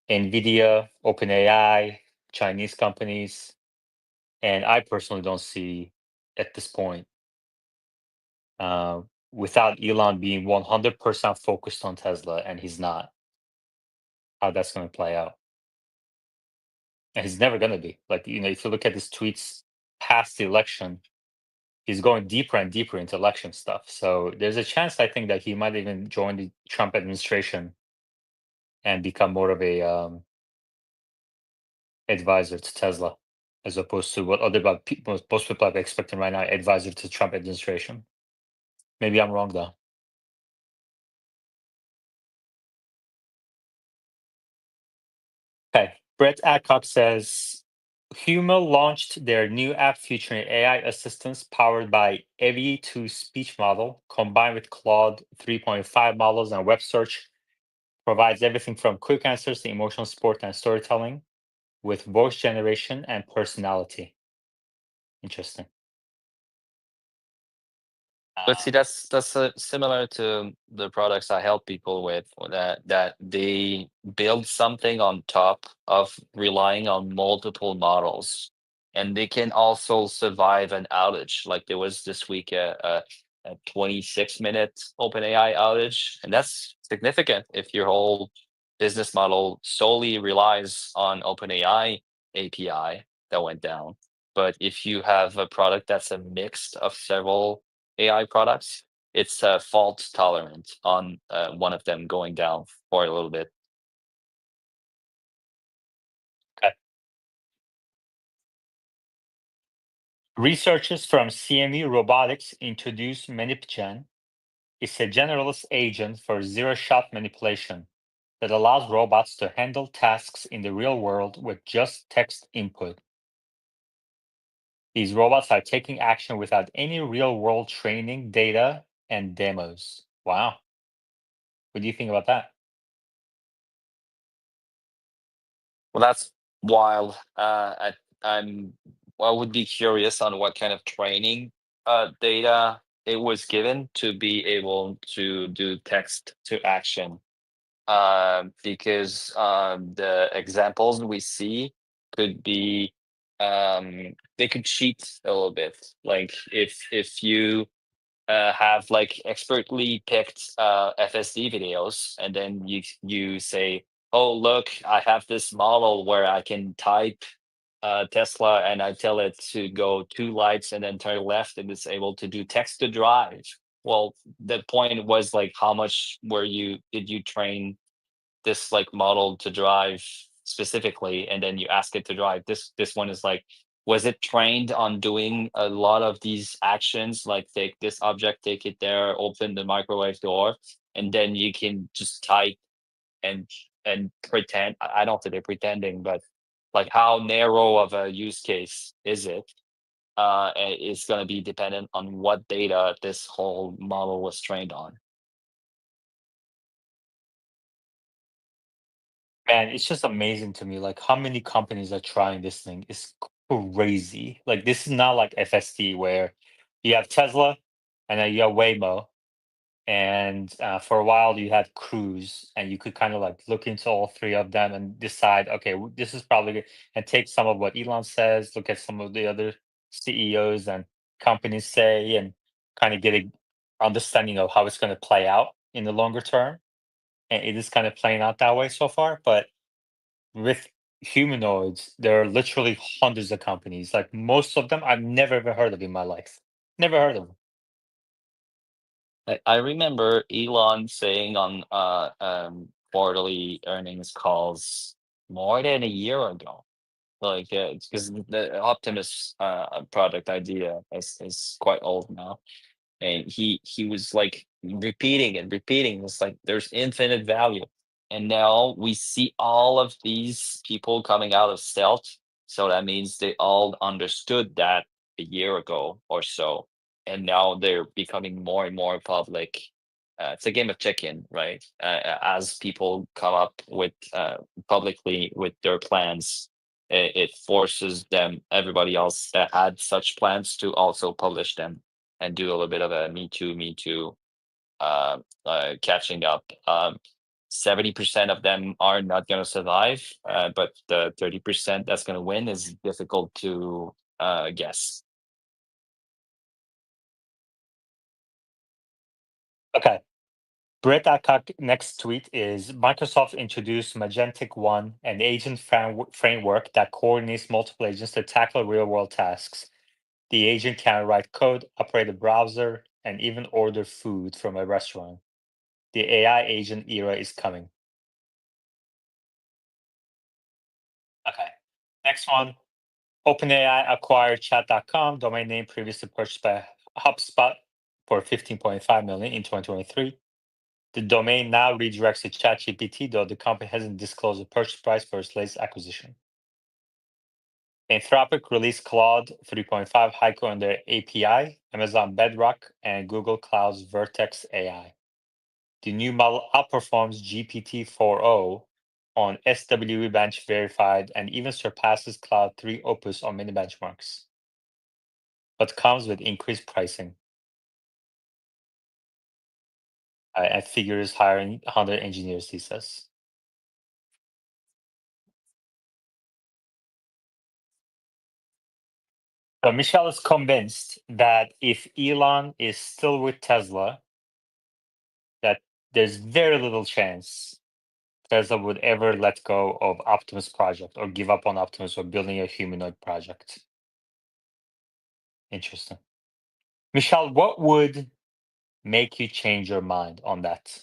NVIDIA, OpenAI, Chinese companies, and I personally don't see at this point, uh, without Elon being 100% focused on Tesla, and he's not, how that's going to play out. And he's never going to be. Like, if you look at his tweets past the election, he's going deeper and deeper into election stuff. So there's a chance, I think, that he might even join the Trump administration and become more of a advisor to Tesla, as opposed to what most people are expecting right now, advisor to Trump administration. Maybe I'm wrong though. Okay, Brett Adcock says Humo launched their new app featuring AI assistants powered by Evie 2 speech model combined with Claude 3.5 models and web search. Provides everything from quick answers to emotional support and storytelling with voice generation and personality. Interesting. But see, that's similar to the products I help people with, or that they build something on top of relying on multiple models. and they can also survive an outage. Like there was this week a 26-minute OpenAI outage, and that's significant if your whole business model solely relies on OpenAI API that went down. But if you have a product that's a mix of several AI products, it's fault tolerant on one of them going down for a little bit. Researchers from CME Robotics introduced ManipGen. It's a generalist agent for zero-shot manipulation that allows robots to handle tasks in the real world with just text input. These robots are taking action without any real-world training, data, and demos. Wow. What do you think about that? Well, that's wild. I would be curious on what kind of training data it was given to be able to do text to action. Because the examples we see could be they could cheat a little bit. Like if you have like expertly picked FSD videos, and then you say, "Oh, look, I have this model where I can type Tesla, and I tell it to go 2 lights and then turn left, and it's able to do text to drive." Well, the point was like, how much did you train this like model to drive specifically, and then you ask it to drive. This one is like, was it trained on doing a lot of these actions, like take this object, take it there, open the microwave door, and then you can just type and pretend. I don't think they're pretending, but like how narrow of a use case is it? It's going to be dependent on what data this whole model was trained on. Man, it's just amazing to me, like how many companies are trying this thing. It's crazy. Like this is not like FSD where you have Tesla and then you have Waymo, and for a while you had Cruise, and you could kind of like look into all three of them and decide, okay, this is probably good, and take some of what Elon says, look at some of the other CEOs and companies say, and kind of get a understanding of how it's going to play out in the longer term. And it is kind of playing out that way so far, but with humanoids, there are literally hundreds of companies. Like most of them, I've never ever heard of in my life. Never heard of them. I remember Elon saying on quarterly earnings calls more than a year ago, like because the Optimus product idea is quite old now, and he was like repeating and repeating. It's like there's infinite value, and now we see all of these people coming out of stealth. So that means they all understood that a year ago or so, and now they're becoming more and more public. It's a game of chicken, right? As people come up with publicly with their plans, it forces them, everybody else that had such plans, to also publish them and do a little bit of a me too, catching up. 70% of them are not going to survive, but the 30% that's going to win is difficult to guess. Okay. Brett Adcock next tweet is Microsoft introduced Magentic One, an agent framework that coordinates multiple agents to tackle real world tasks. The agent can write code, operate a browser, and even order food from a restaurant. The AI agent era is coming. Okay. Next one. OpenAI acquired chat.com, domain name previously purchased by HubSpot for $15.5 million in 2023. The domain now redirects to ChatGPT, though the company hasn't disclosed the purchase price for its latest acquisition. Anthropic released Claude 3.5 Haiku on their API, Amazon Bedrock, and Google Cloud's Vertex AI. The new model outperforms GPT-4o on SWE Bench verified and even surpasses Cloud 3 Opus on many benchmarks, but comes with increased pricing. And Figure is hiring 100 engineers, he says. So Michelle is convinced that if Elon is still with Tesla, that there's very little chance Tesla would ever let go of Optimus project or give up on Optimus or building a humanoid project. Interesting. Michelle, what would make you change your mind on that?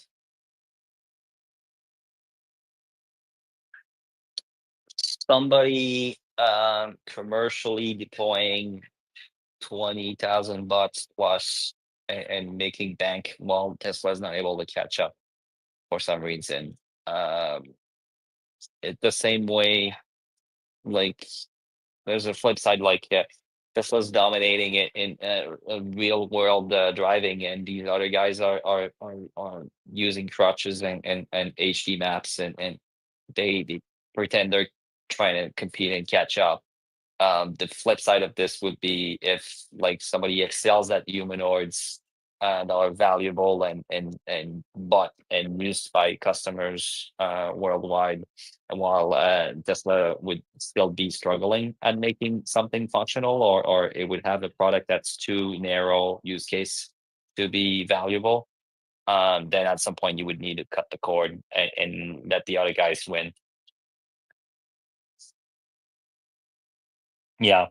Somebody commercially deploying 20,000 bucks plus and making bank while Tesla's not able to catch up for some reason. It the same way, like there's a flip side, like Tesla's dominating it in real world driving, and these other guys are using crutches and HD maps, and they pretend they're trying to compete and catch up. The flip side of this would be if like somebody excels at humanoids that are valuable and bought and used by customers worldwide, and while Tesla would still be struggling at making something functional, or it would have a product that's too narrow use case to be valuable. Then at some point you would need to cut the cord and let the other guys win. Yeah.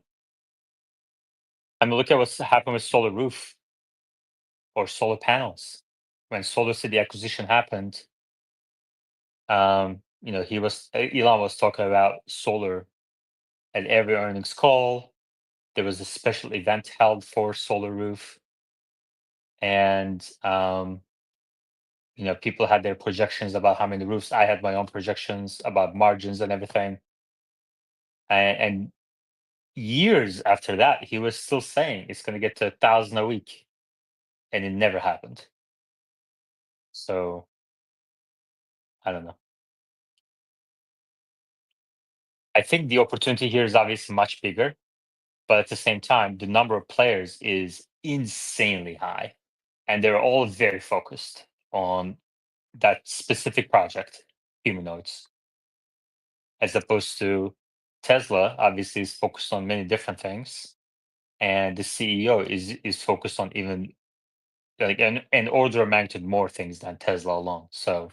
I mean, look at what's happened with Solar Roof or solar panels. When Solar City acquisition happened, Elon was talking about solar at every earnings call. There was a special event held for Solar Roof, and people had their projections about how many roofs. I had my own projections about margins and everything, and years after that, he was still saying it's going to get to 1,000 a week, and it never happened. So I don't know. I think the opportunity here is obviously much bigger, but at the same time, the number of players is insanely high, and they're all very focused on that specific project, humanoids, as opposed to Tesla. Obviously, is focused on many different things, and the CEO is focused on even like an order of magnitude more things than Tesla alone. So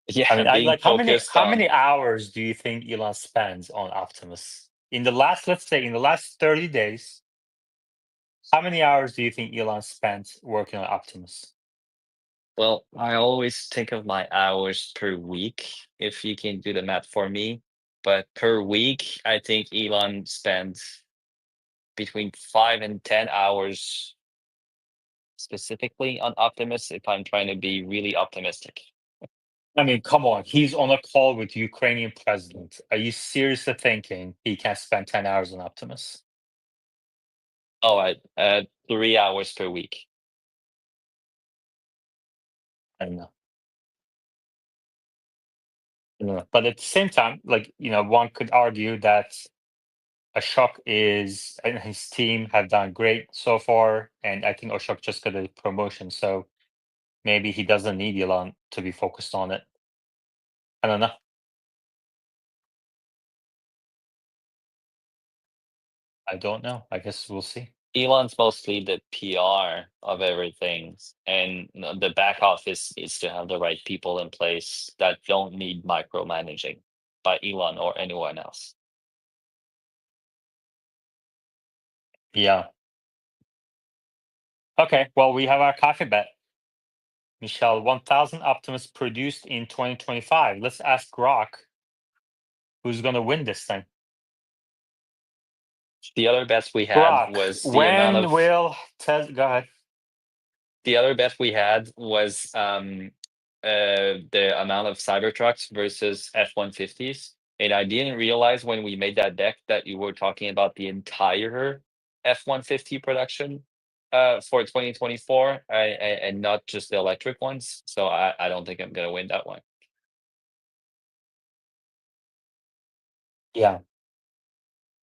Yeah, I mean, I being like focused how on many hours do you think Elon spends on Optimus in the last, let's say, in the last 30 days? How many hours do you think Elon spent working on Optimus? Well, I always think of my hours per week, if you can do the math for me. But per week, I think Elon spends between 5 and 10 hours specifically on Optimus, if I'm trying to be really optimistic. I mean, come on, he's on a call with Ukrainian president. Are you seriously thinking he can spend 10 hours on Optimus? Oh, 3 hours per week. I don't know. But at the same time, one could argue that Ashok and his team have done great so far, and I think Ashok just got a promotion, so maybe he doesn't need Elon to be focused on it. I don't know. I don't know. I guess we'll see. Elon's mostly the PR of everything, and the back office needs to have the right people in place that don't need micromanaging by Elon or anyone else. Yeah. Okay. Well, we have our coffee bet. Michelle, 1,000 Optimus produced in 2025. Let's ask Grok who's going to win this thing. The other bets we had Grok, was the when amount of will Tesla? Go ahead. the other bet we had was the amount of Cybertrucks versus F-150s. And I didn't realize when we made that deck that you were talking about the entire F-150 production for 2024 and not just the electric ones. So I don't think I'm gonna win that one. Yeah.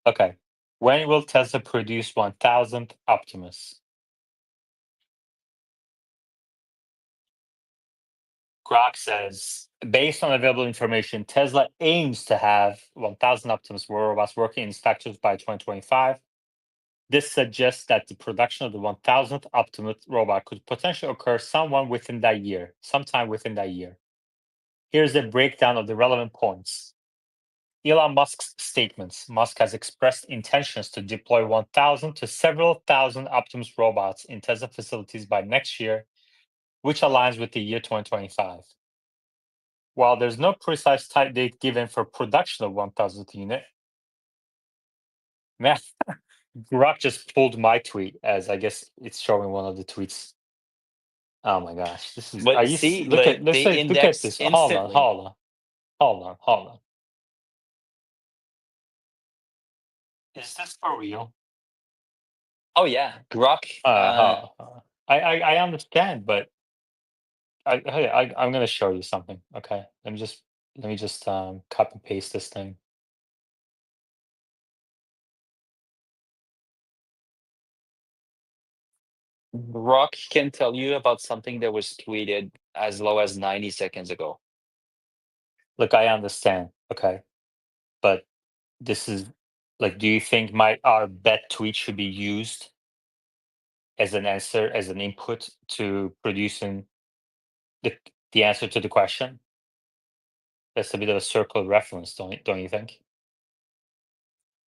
Okay. When will Tesla produce 1,000 Optimus? Grok says, based on available information, Tesla aims to have 1,000 Optimus robots working in its factories by 2025. This suggests that the production of the 1000th Optimus robot could potentially occur sometime within that year. Here's a breakdown of the relevant points. Elon Musk's statements. Musk has expressed intentions to deploy 1,000 to several thousand Optimus robots in Tesla facilities by next year, which aligns with the year 2025. While there's no precise type date given for production of 1,000th unit, man, Grok just pulled my tweet as I guess it's showing one of the tweets. Oh my gosh, this is. But Are you see, look like at look they at index this? instantly. Hold on. Is this for real? Oh yeah, Grok. I understand, but I'm gonna show you something. Okay, let me just copy paste this thing. Grok can tell you about something that was tweeted as low as 90 seconds ago. Look, I understand. Okay, but this is like, do you think our bet tweet should be used as an answer, as an input to producing the answer to the question? That's a bit of a circle reference, don't you think?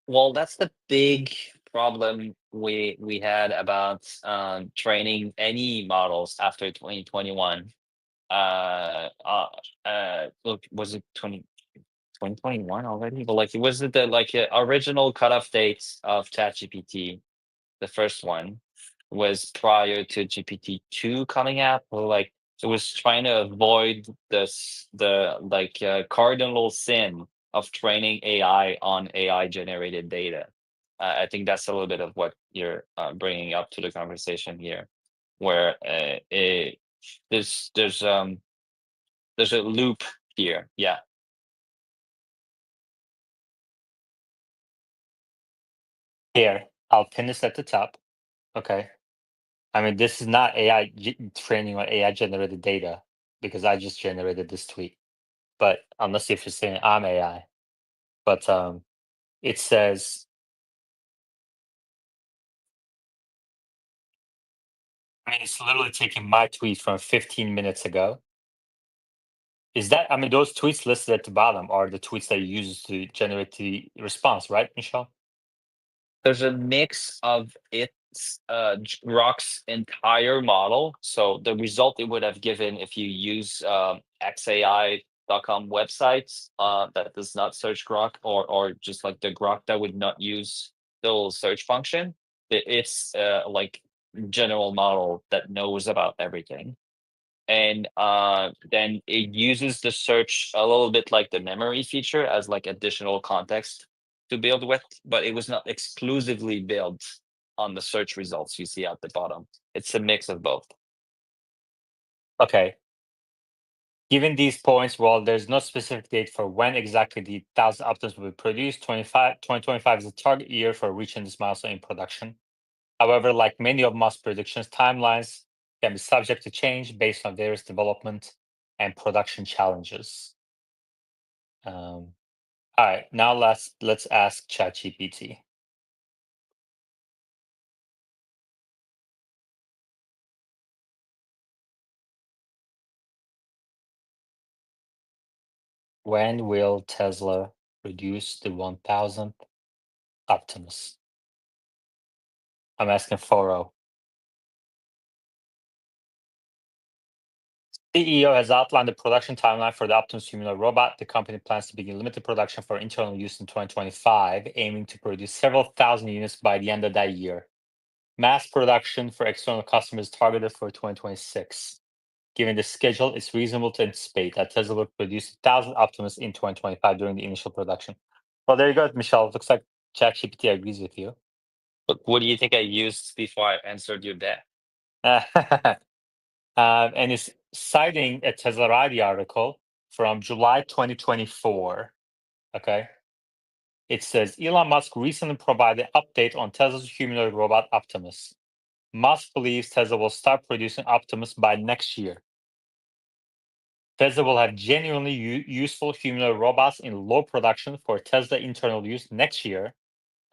Well, that's the big problem we had about training any models after 2021. Look, was it 2021 already? But like, was it the original cutoff dates of ChatGPT? The first one was prior to GPT-2 coming out, or like it was trying to avoid the cardinal sin of training AI on AI generated data. I think that's a little bit of what you're bringing up to the conversation here, where there's a loop here. Yeah. Here, I'll pin this at the top. Okay. I mean, this is not AI training on AI generated data because I just generated this tweet. But unless if you're saying I'm AI, but it says, I mean, it's literally taking my tweet from 15 minutes ago. Is that, I mean, those tweets listed at the bottom are the tweets that you use to generate the response, right, Michelle? There's a mix of Grok's entire model. So the result it would have given if you use xai.com websites that does not search Grok, or just like the Grok that would not use the little search function. It's like general model that knows about everything. And then it uses the search a little bit like the memory feature as like additional context to build with, but it was not exclusively built on the search results you see at the bottom. It's a mix of both. Okay. Given these points, while there's no specific date for when exactly the 1,000 Optimus will be produced, 2025 is the target year for reaching this milestone in production. However, like many of Musk's predictions, timelines can be subject to change based on various development and production challenges. All right, now let's ask ChatGPT. When will Tesla produce the 1,000th Optimus? I'm asking Foro. CEO has outlined the production timeline for the Optimus humanoid robot. The company plans to begin limited production for internal use in 2025, aiming to produce several thousand units by the end of that year. Mass production for external customers targeted for 2026. Given the schedule, it's reasonable to anticipate that Tesla will produce 1,000 Optimus in 2025 during the initial production. Well, there you go, Michelle. It looks like ChatGPT agrees with you. But what do you think I used before I answered your bet? And it's citing a Teslarati article from July 2024. Okay. It says Elon Musk recently provided an update on Tesla's humanoid robot Optimus. Musk believes Tesla will start producing Optimus by next year. Tesla will have genuinely useful humanoid robots in low production for Tesla internal use next year,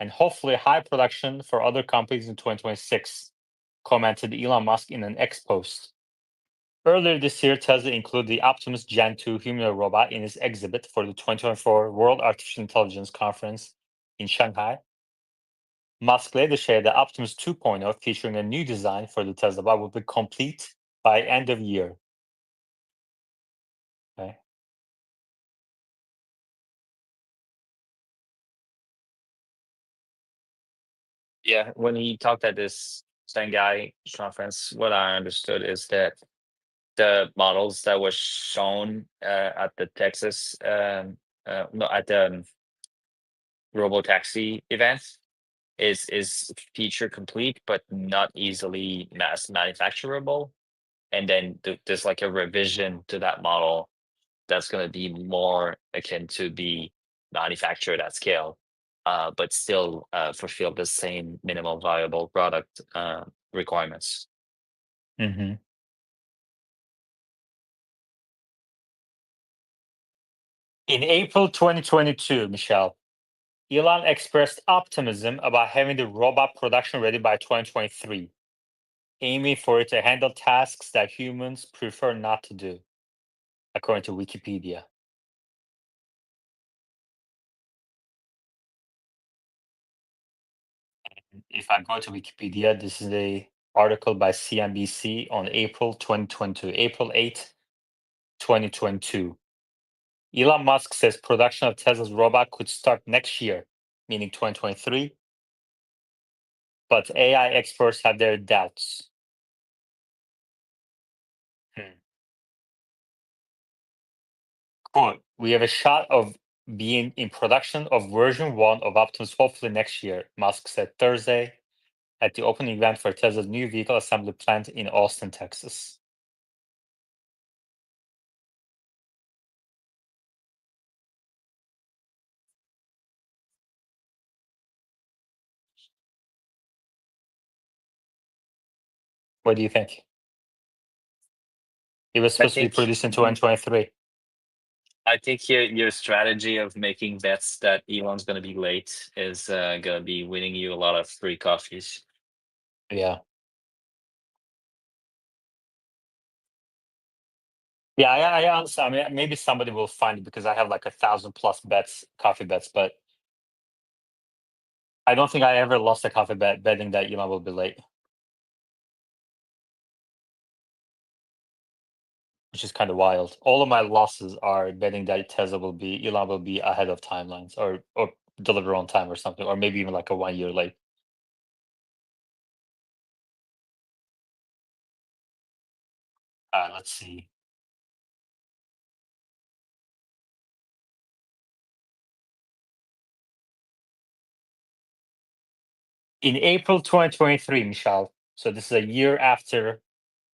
and hopefully high production for other companies in 2026, commented Elon Musk in an X post. Earlier this year, Tesla included the Optimus Gen 2 humanoid robot in its exhibit for the 2024 World Artificial Intelligence Conference in Shanghai. Musk later shared that Optimus 2.0, featuring a new design for the Tesla bot, will be complete by end of year. Okay. Yeah, when he talked at this Shanghai conference, what I understood is that the models that was shown at the Texas, no, at the Robotaxi event is feature complete, but not easily mass manufacturable. And then there's like a revision to that model that's going to be more akin to be manufactured at scale, but still fulfill the same minimal viable product requirements. Mm-hmm. In April 2022, Michelle, Elon expressed optimism about having the robot production ready by 2023, aiming for it to handle tasks that humans prefer not to do, according to Wikipedia. If I go to Wikipedia, this is a article by CNBC on April 2022, April 8th, 2022. Elon Musk says production of Tesla's robot could start next year, meaning 2023, but AI experts have their doubts. Quote, we have a shot of being in production of version 1 of Optimus hopefully next year, Musk said Thursday at the opening event for Tesla's new vehicle assembly plant in Austin, Texas. What do you think? It was supposed to be think- produced in 2023. I think your strategy of making bets that Elon's going to be late is going to be winning you a lot of free coffees. Yeah. Yeah, I understand. I mean, maybe somebody will find it because I have like 1,000+ bets, coffee bets, but I don't think I ever lost a coffee bet betting that Elon will be late. Which is kind of wild. All of my losses are betting that Elon will be ahead of timelines or deliver on time or something, or maybe even like a 1 year late. Let's see. In April 2023, Michelle, so this is a year after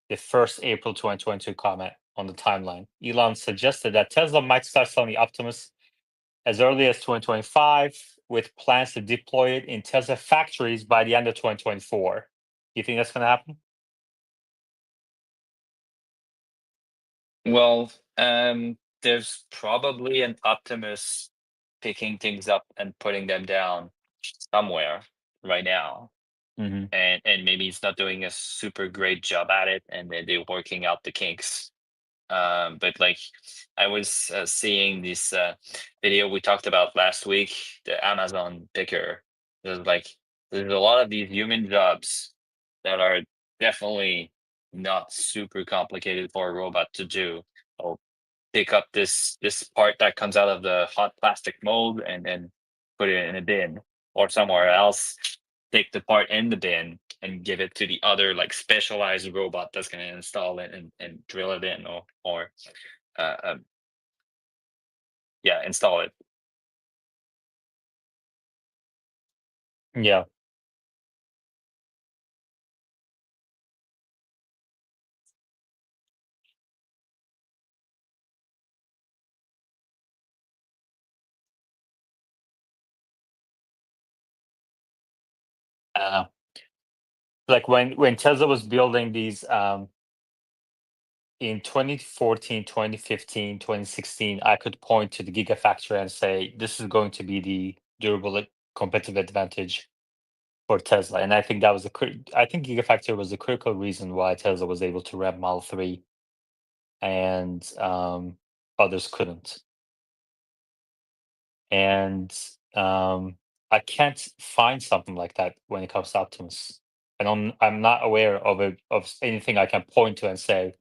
the first April 2022 comment on the timeline, Elon suggested that Tesla might start selling the Optimus as early as 2025, with plans to deploy it in Tesla factories by the end of 2024. Do you think that's going to happen? Well, there's probably an Optimus picking things up and putting them down somewhere right now. Mm-hmm. And maybe he's not doing a super great job at it, and they're working out the kinks. But like I was seeing this video we talked about last week, the Amazon picker. There's a lot of these human jobs that are definitely not super complicated for a robot to do. I'll pick up this part that comes out of the hot plastic mold and then put it in a bin, or somewhere else take the part in the bin and give it to the other like specialized robot that's going to install it and drill it in or install it. Yeah. I don't know. Like when Tesla was building these in 2014, 2015, 2016, I could point to the Gigafactory and say, this is going to be the durable competitive advantage for Tesla. And I think that was I think Gigafactory was the critical reason why Tesla was able to ramp Model 3 and others couldn't. And I can't find something like that when it comes to Optimus. I'm not aware of anything I can point to and say,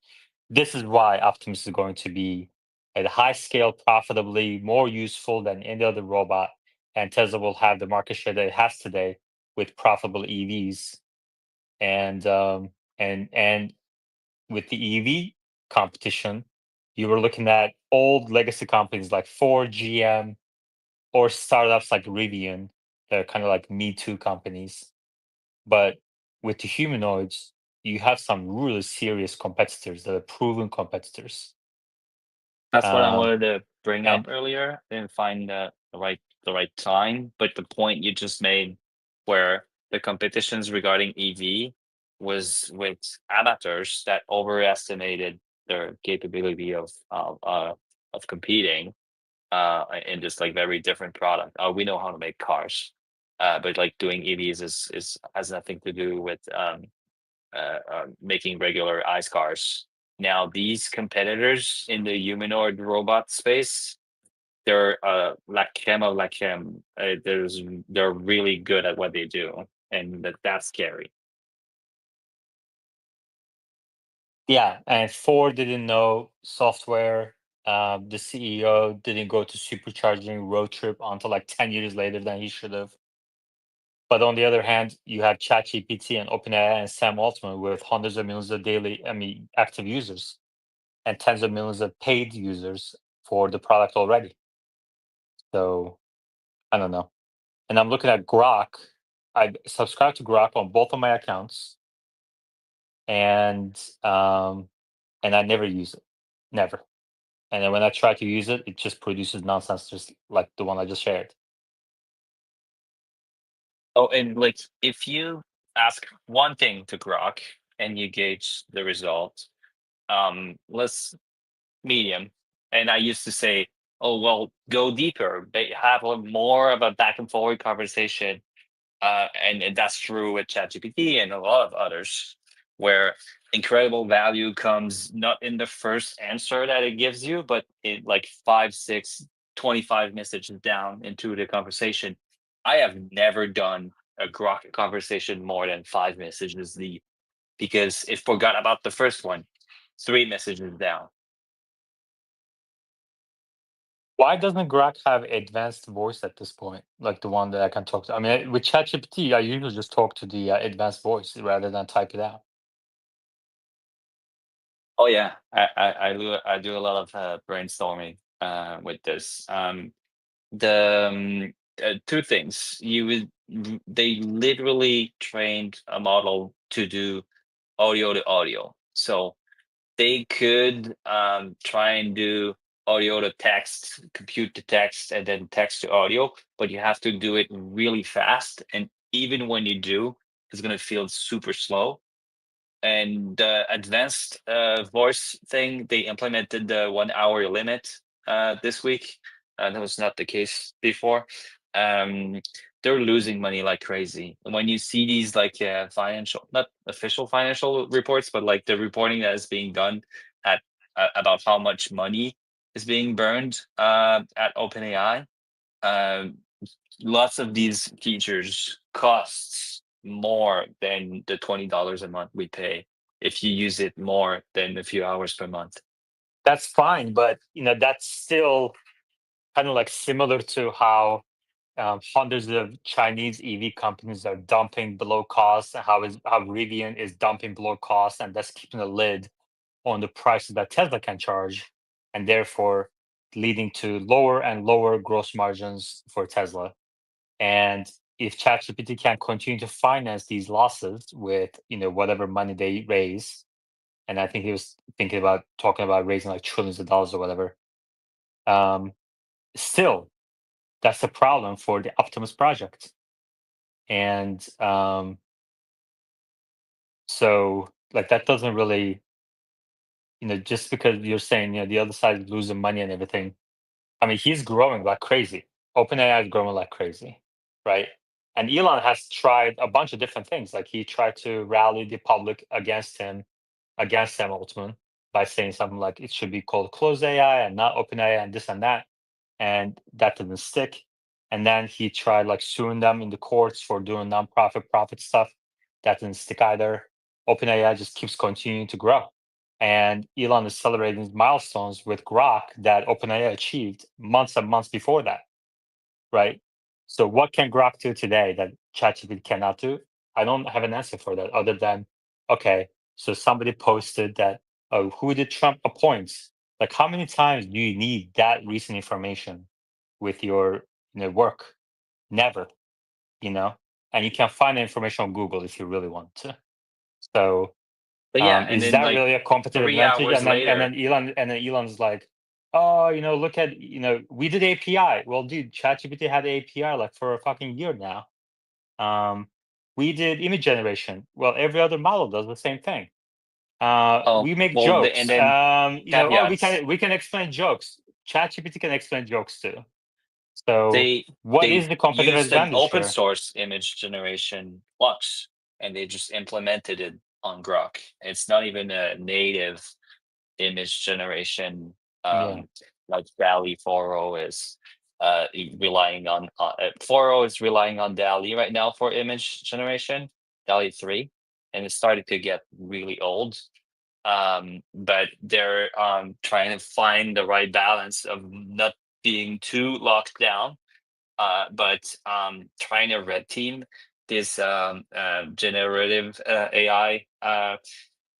this is why Optimus is going to be at a high scale, profitably more useful than any other robot, and Tesla will have the market share that it has today with profitable EVs. And with the EV competition, you were looking at old legacy companies like Ford, GM, or startups like Rivian. They're kind of like Me Too companies. But with the humanoids, you have some really serious competitors that are proven competitors. That's what I Um, wanted to bring and- up earlier. Didn't find the right time, but the point you just made, where the competitions regarding EV was with amateurs that overestimated their capability of competing in this like very different product. We know how to make cars, but like doing EVs is has nothing to do with making regular ICE cars. Now, these competitors in the humanoid robot space, they're la creme of la creme. They're really good at what they do, and that's scary. yeah, and Ford didn't know software. The CEO didn't go to supercharging road trip until like 10 years later than he should have. But on the other hand, you have ChatGPT and OpenAI and Sam Altman with hundreds of millions of active users and tens of millions of paid users for the product already. So I don't know. And I'm looking at Grok. I subscribe to Grok on both of my accounts, and I never use it, never. And then when I try to use it, it just produces nonsense, just like the one I just shared. Oh, and like if you ask one thing to Grok and you gauge the result, let's medium. And I used to say, oh well, go deeper. They have more of a back and forward conversation, and that's true with ChatGPT and a lot of others, where incredible value comes not in the first answer that it gives you, but in like 5, 6, 25 messages down into the conversation. I have never done a Grok conversation more than 5 messages deep, because it forgot about the first one, 3 messages down. Why doesn't Grok have advanced voice at this point, like the one that I can talk to? I mean, with ChatGPT, I usually just talk to the advanced voice rather than type it out. Oh yeah, I do a lot of brainstorming with this. Two things. They literally trained a model to do audio to audio, so they could try and do audio to text, compute to text, and then text to audio, but you have to do it really fast, and even when you do, it's going to feel super slow. And the advanced voice thing, they implemented the 1 hour limit this week. That was not the case before. Um, they're losing money like crazy. When you see these like financial, not official financial reports, but like the reporting that is being done at about how much money is being burned at OpenAI. Um, Lots of these features costs more than the $20 a month we pay if you use it more than a few hours per month. That's fine, but that's still kind of like similar to how hundreds of Chinese EV companies are dumping below cost, and how Rivian is dumping below cost, and that's keeping a lid on the prices that Tesla can charge, and therefore leading to lower and lower gross margins for Tesla. And if ChatGPT can continue to finance these losses with whatever money they raise, and I think he was talking about raising like trillions of dollars or whatever, still that's a problem for the Optimus project. And so like that doesn't really, just because you're saying the other side is losing money and everything. I mean, he's growing like crazy. OpenAI is growing like crazy, right? And Elon has tried a bunch of different things. Like he tried to rally the public against him, against Sam Altman, by saying something like it should be called closed AI and not open AI and this and that. And that didn't stick. And then he tried like suing them in the courts for doing nonprofit profit stuff. That didn't stick either. OpenAI just keeps continuing to grow. And Elon is celebrating milestones with Grok that OpenAI achieved months and months before that, right? So what can Grok do today that ChatGPT cannot do? I don't have an answer for that other than, okay, so somebody posted that, oh, who did Trump appoint? Like, how many times do you need that recent information with your work? Never, you know? And you can find the information on Google if you really want to. So But yeah, and is then that like really a competitive 3 advantage? hours And then later, Elon's like, oh, look at we did API. Well, dude, ChatGPT had API like for a fucking year now. We did image generation. Well, every other model does the same thing. oh We make well, and jokes. then Oh, caveats. we can explain jokes. ChatGPT can explain jokes too. So They what they is the competitive used an advantage open here? source image generation Flux, and they just implemented it on Grok. It's not even a native image generation, Yeah. like DALL-E 4.0 is. Relying on 4.0 is relying on DALL-E right now for image generation, DALL-E 3, and it started to get really old. But they're trying to find the right balance of not being too locked down, but trying to red team this generative AI.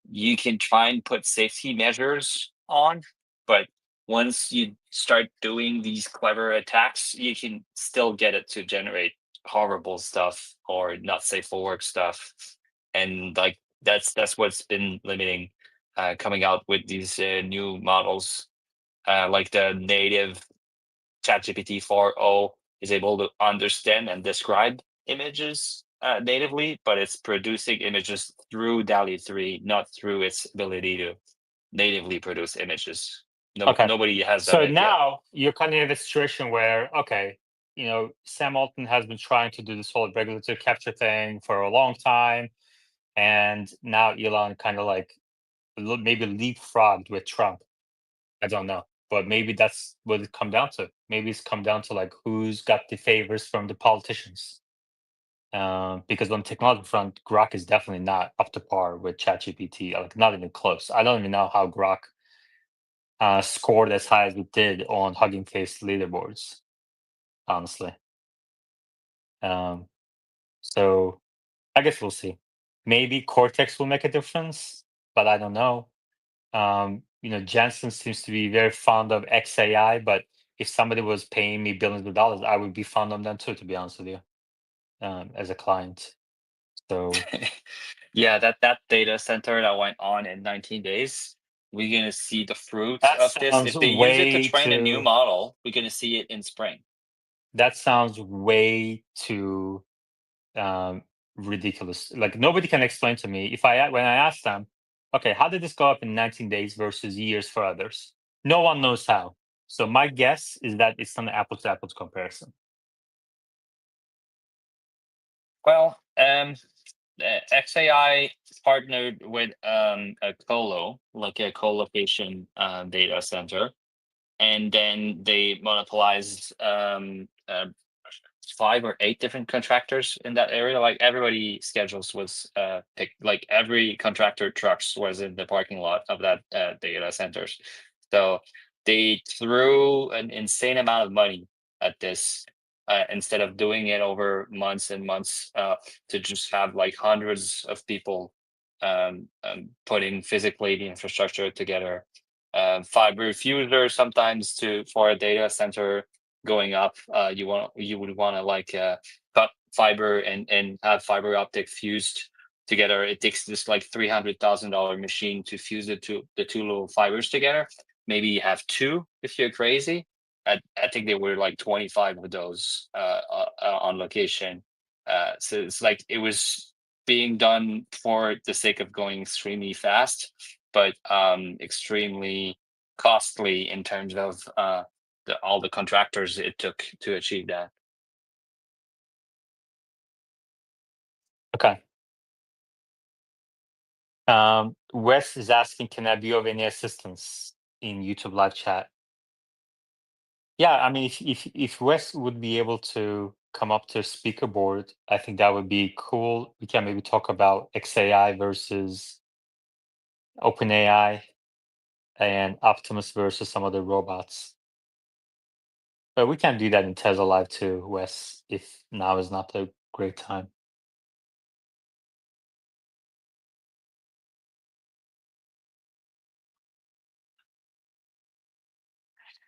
You can try and put safety measures on, but once you start doing these clever attacks, you can still get it to generate horrible stuff or not safe for work stuff. And like that's what's been limiting coming out with these new models, like the native ChatGPT 4.0 is able to understand and describe images natively, but it's producing images through DALL-E 3, not through its ability to natively produce images. Okay. Nobody has done So it yet. now you're kind of in a situation where, okay, Sam Altman has been trying to do this whole regulatory capture thing for a long time, and now Elon kind of like maybe leapfrogged with Trump. I don't know, but maybe that's what it come down to. Maybe it's come down to like who's got the favors from the politicians. Because on the technology front, Grok is definitely not up to par with ChatGPT. Like not even close. I don't even know how Grok scored as high as it did on Hugging Face leaderboards, honestly. So I guess we'll see. Maybe Cortex will make a difference, but I don't know. Jensen seems to be very fond of XAI, but if somebody was paying me billions of dollars, I would be fond of them too, to be honest with you, as a client. So Yeah, that data center that went on in 19 days, we're gonna see the fruits that of this. sounds If they use it to way train a new too. model, we're gonna see it in spring. That sounds way too ridiculous. Like nobody can explain to me when I ask them, okay, how did this go up in 19 days versus years for others? No one knows how. So my guess is that it's not an apples to apples comparison. Well, XAI partnered with a colo, like a co-location data center, and then they monopolized 5 or 8 different contractors in that area. Like everybody schedules was picked, like every contractor trucks was in the parking lot of that data centers. So they threw an insane amount of money at this, instead of doing it over months and months, to just have like hundreds of people putting physically the infrastructure together. Fiber fuser sometimes for a data center going up, you would want to like cut fiber and have fiber optic fused together. It takes this like $300,000 machine to fuse the two little fibers together. Maybe you have 2 if you're crazy. I think there were like 25 of those on location. So it's like it was being done for the sake of going extremely fast, but extremely costly in terms of all the contractors it took to achieve that. Wes is asking, can I be of any assistance in YouTube live chat? Yeah, I mean, if Wes would be able to come up to a speaker board, I think that would be cool. We can maybe talk about XAI versus OpenAI and Optimus versus some other robots. But we can do that in Tesla Live too, Wes, if now is not a great time.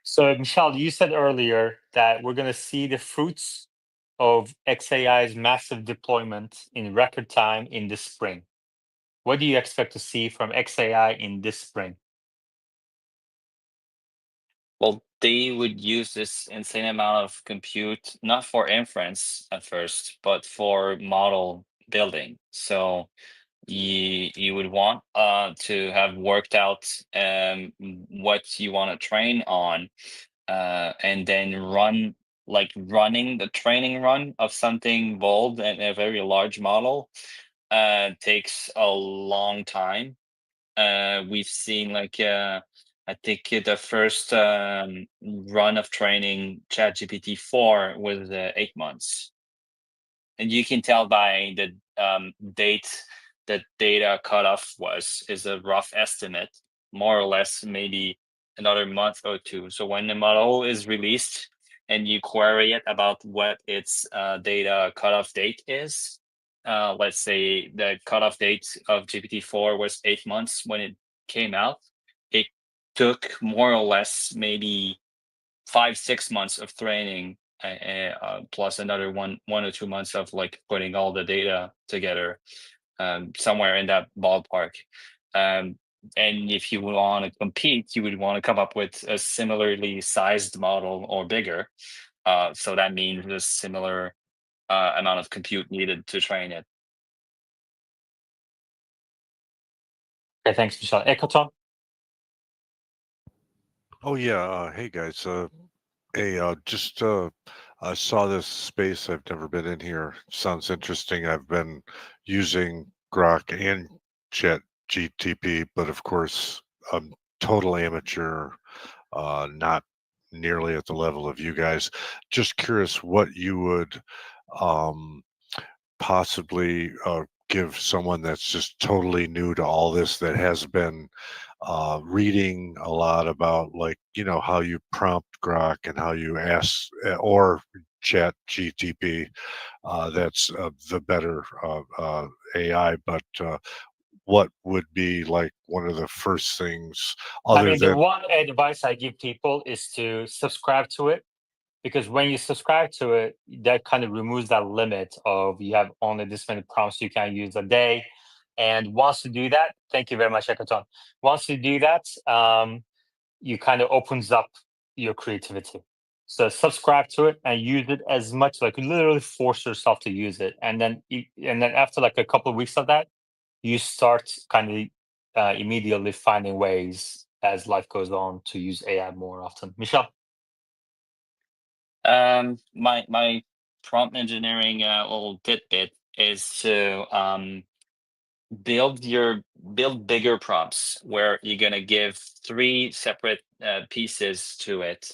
So, Michelle, you said earlier that we're going to see the fruits of XAI's massive deployment in record time in the spring. What do you expect to see from XAI in this spring? Well, they would use this insane amount of compute, not for inference at first, but for model building. So you would want to have worked out what you want to train on, and then running the training run of something bold and a very large model takes a long time. We've seen I think the first run of training ChatGPT 4 was 8 months, and you can tell by the date that data cutoff is a rough estimate, more or less maybe another month or two. So when the model is released and you query it about what its data cutoff date is, let's say the cutoff date of GPT-4 was 8 months when it came out. It took more or less maybe 5-6 months of training, plus another 1 or 2 months of like putting all the data together, somewhere in that ballpark. And if you want to compete, you would want to come up with a similarly sized model or bigger. So that means a similar amount of compute needed to train it. Okay, thanks, Michelle. Ekoton? Oh yeah, hey guys. Just I saw this space. I've never been in here. Sounds interesting. I've been using Grok and Chat GTP, but of course, I'm total amateur, not nearly at the level of you guys. Just curious what you would um, possibly give someone that's just totally new to all this, that has been reading a lot about, like, how you prompt Grok and how you ask, or Chat GTP. That's the better AI, but what would be like one of the first things I other mean, the than one advice I give people is to subscribe to it, because when you subscribe to it, that kind of removes that limit of you have only this many prompts you can use a day. And once you do that, thank you very much, Ekoton. Once you do that, you kind of opens up your creativity. So subscribe to it and use it as much, like literally force yourself to use it. And then after like a couple of weeks of that, you start kind of immediately finding ways as life goes on to use AI more often. Michelle? My prompt engineering little tidbit is to build bigger prompts where you're gonna give 3 separate pieces to it,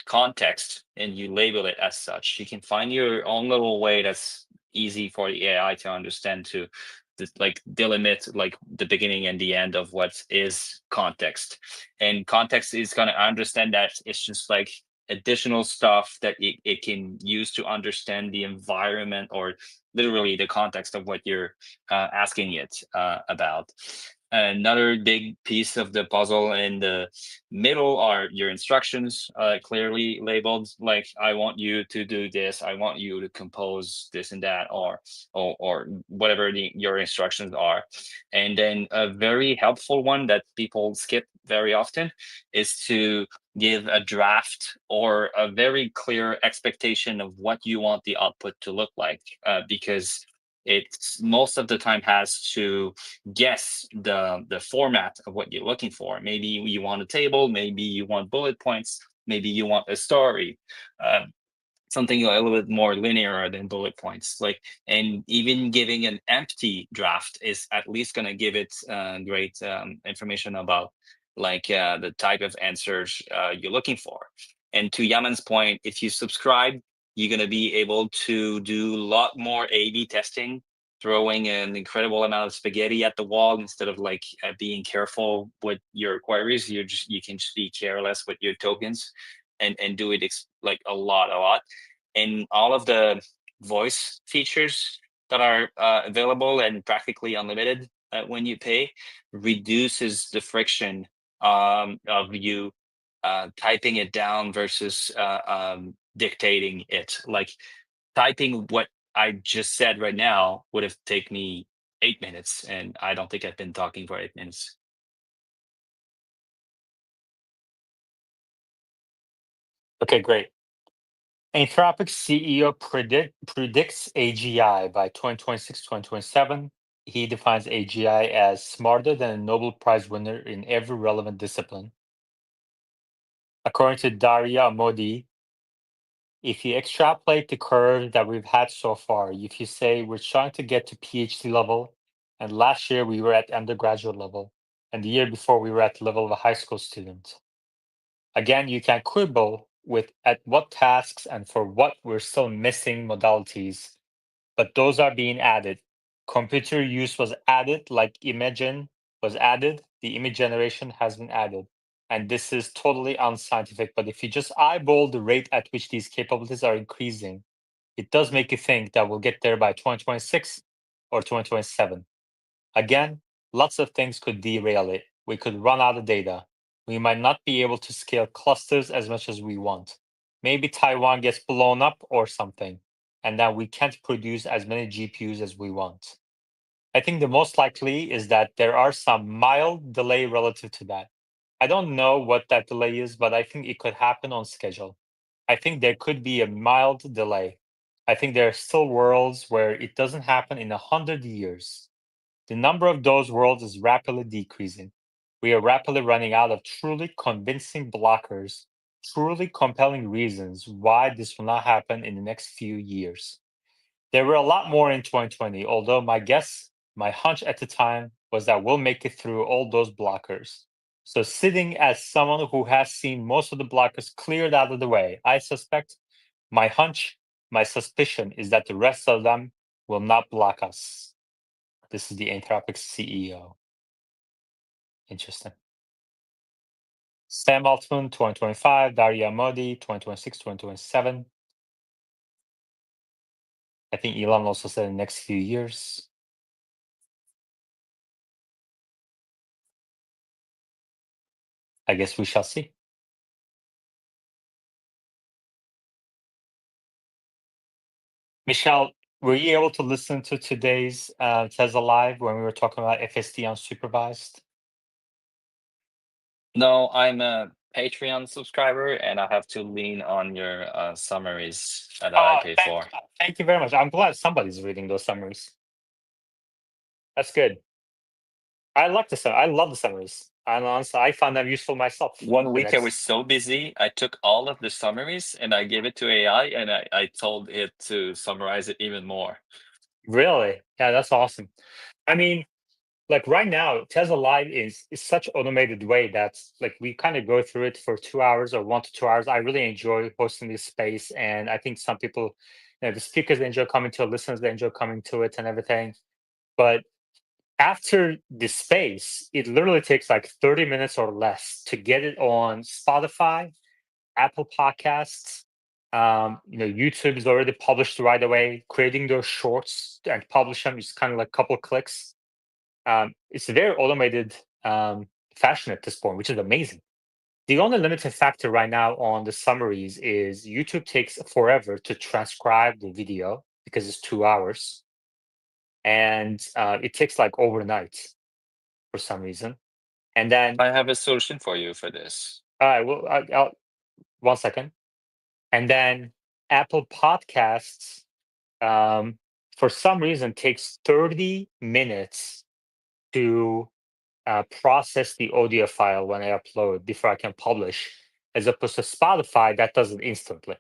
context, and you label it as such. You can find your own little way that's easy for the AI to understand, to like delimit like the beginning and the end of what is context. And context is gonna understand that it's just like additional stuff that it can use to understand the environment, or literally the context of what you're asking it about. Another big piece of the puzzle in the middle are your instructions, clearly labeled. Like, I want you to do this. I want you to compose this and that, or whatever your instructions are. And then a very helpful one that people skip very often is to give a draft or a very clear expectation of what you want the output to look like, because it's most of the time has to guess the format of what you're looking for. Maybe you want a table, maybe you want bullet points, maybe you want a story. something a little bit more linear than bullet points. Like, and even giving an empty draft is at least going to give it great information about like the type of answers you're looking for. And to Yaman's point, if you subscribe, you're going to be able to do a lot more A/B testing, throwing an incredible amount of spaghetti at the wall instead of like being careful with your queries. You can just be careless with your tokens and do it like a lot. And all of the voice features that are available and practically unlimited when you pay reduces the friction of you typing it down versus dictating it. Like typing what I just said right now would have taken me 8 minutes, and I don't think I've been talking for 8 minutes. Okay, great. Anthropic CEO predicts AGI by 2026, 2027. He defines AGI as smarter than a Nobel Prize winner in every relevant discipline. According to Daria Modi, if you extrapolate the curve that we've had so far, if you say we're trying to get to PhD level, and last year we were at undergraduate level, and the year before we were at the level of a high school student. Again, you can quibble with at what tasks and for what we're still missing modalities, but those are being added. Computer use was added, like Imagen was added, the image generation has been added. And this is totally unscientific, but if you just eyeball the rate at which these capabilities are increasing, it does make you think that we'll get there by 2026 or 2027. Again, lots of things could derail it. We could run out of data. We might not be able to scale clusters as much as we want. Maybe Taiwan gets blown up or something, and then we can't produce as many GPUs as we want. I think the most likely is that there are some mild delay relative to that. I don't know what that delay is, but I think it could happen on schedule. I think there could be a mild delay. I think there are still worlds where it doesn't happen in 100 years. The number of those worlds is rapidly decreasing. We are rapidly running out of truly convincing blockers, truly compelling reasons why this will not happen in the next few years. There were a lot more in 2020, although my guess, my hunch at the time was that we'll make it through all those blockers. So, sitting as someone who has seen most of the blockers cleared out of the way, I suspect my hunch, my suspicion is that the rest of them will not block us. This is the Anthropic CEO. Interesting. Sam Altman, 2025, Daria Modi, 2026, 2027. I think Elon also said in the next few years. I guess we shall see. Michelle, were you able to listen to today's Tesla Live when we were talking about FSD unsupervised? No, I'm a Patreon subscriber, and I have to lean on your summaries that I pay for. Thank you very much. I'm glad somebody's reading those summaries. That's good. I love the summaries. And honestly, I found them useful myself. One The week I next- was so busy, I took all of the summaries and I gave it to AI, and I told it to summarize it even more. Really? Yeah, that's awesome. I mean, like right now, Tesla Live is such automated way that like we kind of go through it for 2 hours or 1 to 2 hours. I really enjoy hosting this space, and I think some people, the speakers enjoy coming to it, listeners they enjoy coming to it, and everything. But after the space, it literally takes like 30 minutes or less to get it on Spotify, Apple Podcasts. YouTube is already published right away. Creating those shorts and publish them is kind of like a couple clicks. It's a very automated fashion at this point, which is amazing. The only limiting factor right now on the summaries is YouTube takes forever to transcribe the video because it's 2 hours, and it takes like overnight for some reason. And then I have a solution for you for this. I'll 1 second. And then Apple Podcasts, for some reason, takes 30 minutes to process the audio file when I upload before I can publish, as opposed to Spotify that does it instantly.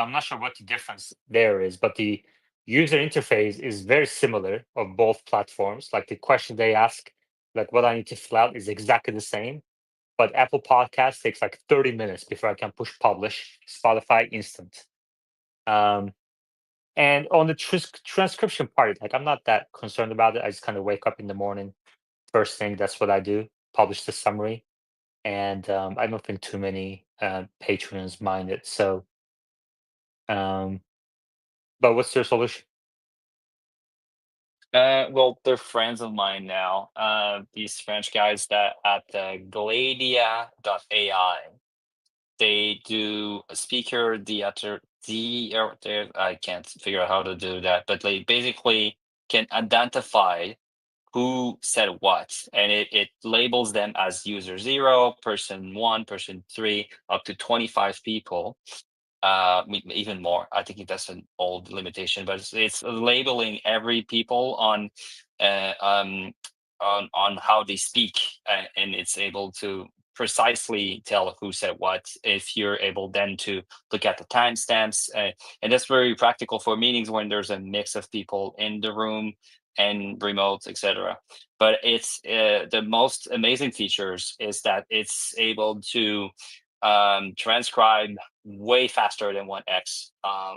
I'm not sure what the difference there is, but the user interface is very similar of both platforms. Like the question they ask, like what I need to fill out, is exactly the same. But Apple Podcast takes like 30 minutes before I can push publish. Spotify instant. And on the transcription part, like I'm not that concerned about it. I just kind of wake up in the morning, first thing, that's what I do, publish the summary. And I don't think too many patrons mind it. So, but what's your solution? Well, they're friends of mine now. These French guys that at the Gladia.ai, they do a speaker I can't figure out how to do that, but they basically can identify who said what, and it labels them as user 0, person 1, person 3, up to 25 people. Even more. I think that's an old limitation, but it's labeling every people on how they speak, and it's able to precisely tell who said what if you're able then to look at the timestamps, and that's very practical for meetings when there's a mix of people in the room and remote, etc. But it's the most amazing features is that it's able to transcribe way faster than 1x.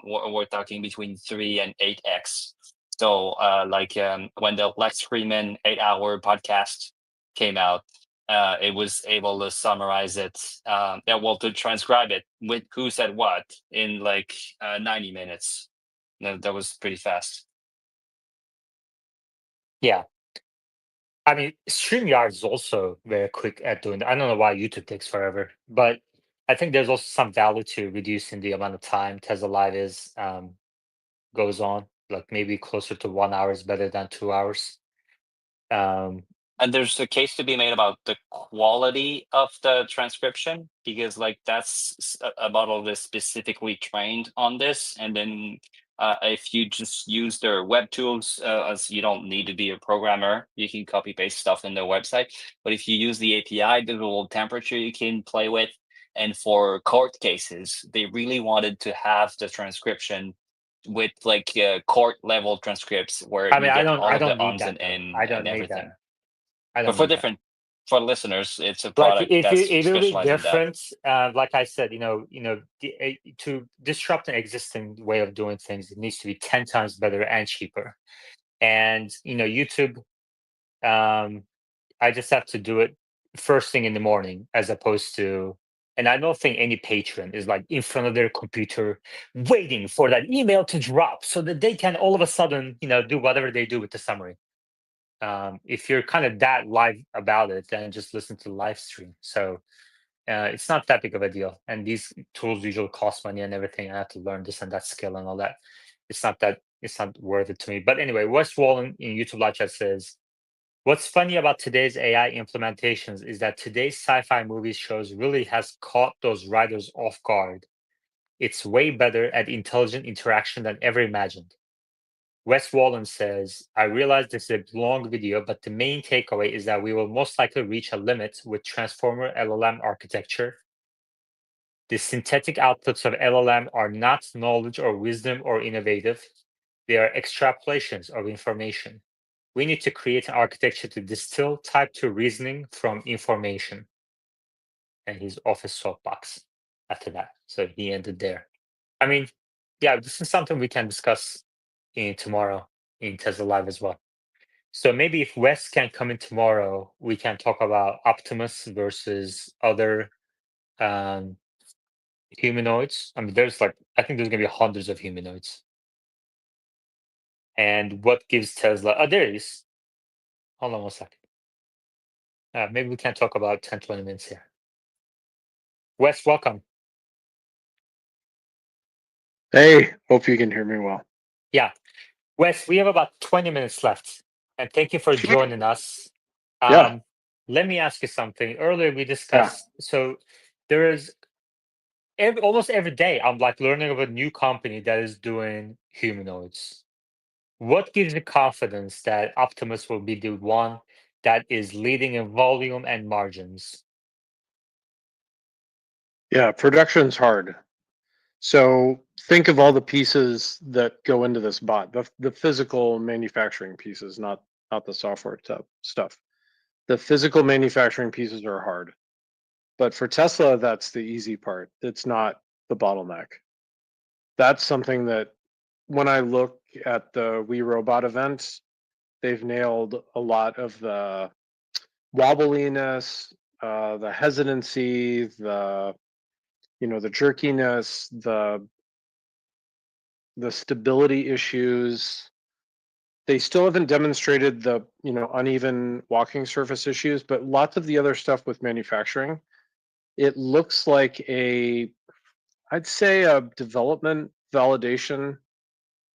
We're talking between 3 and 8x. So when the Lex Freeman 8-hour podcast came out, it was able to summarize it, to transcribe it with who said what in like 90 minutes. That was pretty fast. Yeah. I mean, StreamYard is also very quick at doing that. I don't know why YouTube takes forever, but I think there's also some value to reducing the amount of time Tesla Live goes on. Like maybe closer to 1 hour is better than 2 hours. And there's a case to be made about the quality of the transcription, because like that's a model that's specifically trained on this. And then if you just use their web tools, as you don't need to be a programmer, you can copy paste stuff in their website. But if you use the API, there's a little temperature you can play with. And for court cases, they really wanted to have the transcription with like court level transcripts where I mean, you get all I of the don't need ums that though. and I don't need everything. that. I But don't for need that. for listeners, it's a Like product if that's it will be specialized in that. different, like I said, to disrupt an existing way of doing things, it needs to be 10 times better and cheaper. And YouTube, I just have to do it first thing in the morning, as opposed to, and I don't think any patron is like in front of their computer waiting for that email to drop so that they can all of a sudden, do whatever they do with the summary. If you're kind of that live about it, then just listen to the live stream. So it's not that big of a deal. And these tools usually cost money and everything. I have to learn this and that skill and all that. It's not worth it to me. But anyway, Wes Wallen in YouTube Live Chat says, what's funny about today's AI implementations is that today's sci-fi movies shows really has caught those writers off guard. It's way better at intelligent interaction than ever imagined. Wes Wallen says, I realize this is a long video, but the main takeaway is that we will most likely reach a limit with transformer LLM architecture. The synthetic outputs of LLM are not knowledge or wisdom or innovative. They are extrapolations of information. We need to create an architecture to distill type 2 reasoning from information. And he's off his soapbox after that. So he ended there. I mean, yeah, this is something we can discuss tomorrow in Tesla Live as well. So maybe if Wes can come in tomorrow, we can talk about Optimus versus other humanoids. I mean, I think there's gonna be hundreds of humanoids. And what gives Tesla? Oh, there it is. Hold on 1 second. Maybe we can talk about 10, 20 minutes here. Wes, welcome. Hey, hope you can hear me well. Yeah. Wes, we have about 20 minutes left. And thank you for Sure. joining us. Yeah. Let me ask you something. Earlier we discussed, so there is almost every day I'm like learning of a new company that is doing humanoids. What gives you confidence that Optimus will be the one that is leading in volume and margins? Yeah, production's hard. So think of all the pieces that go into this bot, the physical manufacturing pieces, not the software stuff. The physical manufacturing pieces are hard, but for Tesla, that's the easy part. It's not the bottleneck. That's something that when I look at the We Robot event, they've nailed a lot of the wobbliness, the hesitancy, the jerkiness, the stability issues. They still haven't demonstrated the uneven walking surface issues, but lots of the other stuff with manufacturing, it looks like I'd say a development validation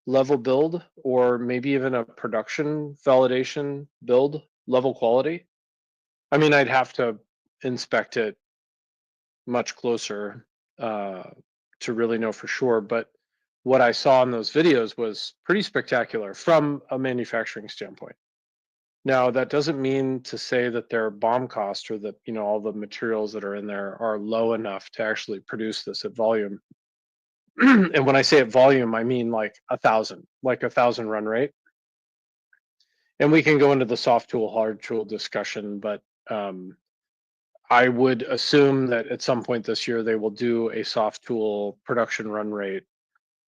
level build, or maybe even a production validation build level quality. I mean, I'd have to inspect it much closer to really know for sure, but what I saw in those videos was pretty spectacular from a manufacturing standpoint. Now, that doesn't mean to say that their BOM cost or that all the materials that are in there are low enough to actually produce this at volume. And when I say at volume, I mean like 1,000 run rate. And we can go into the soft tool, hard tool discussion, but I would assume that at some point this year they will do a soft tool production run rate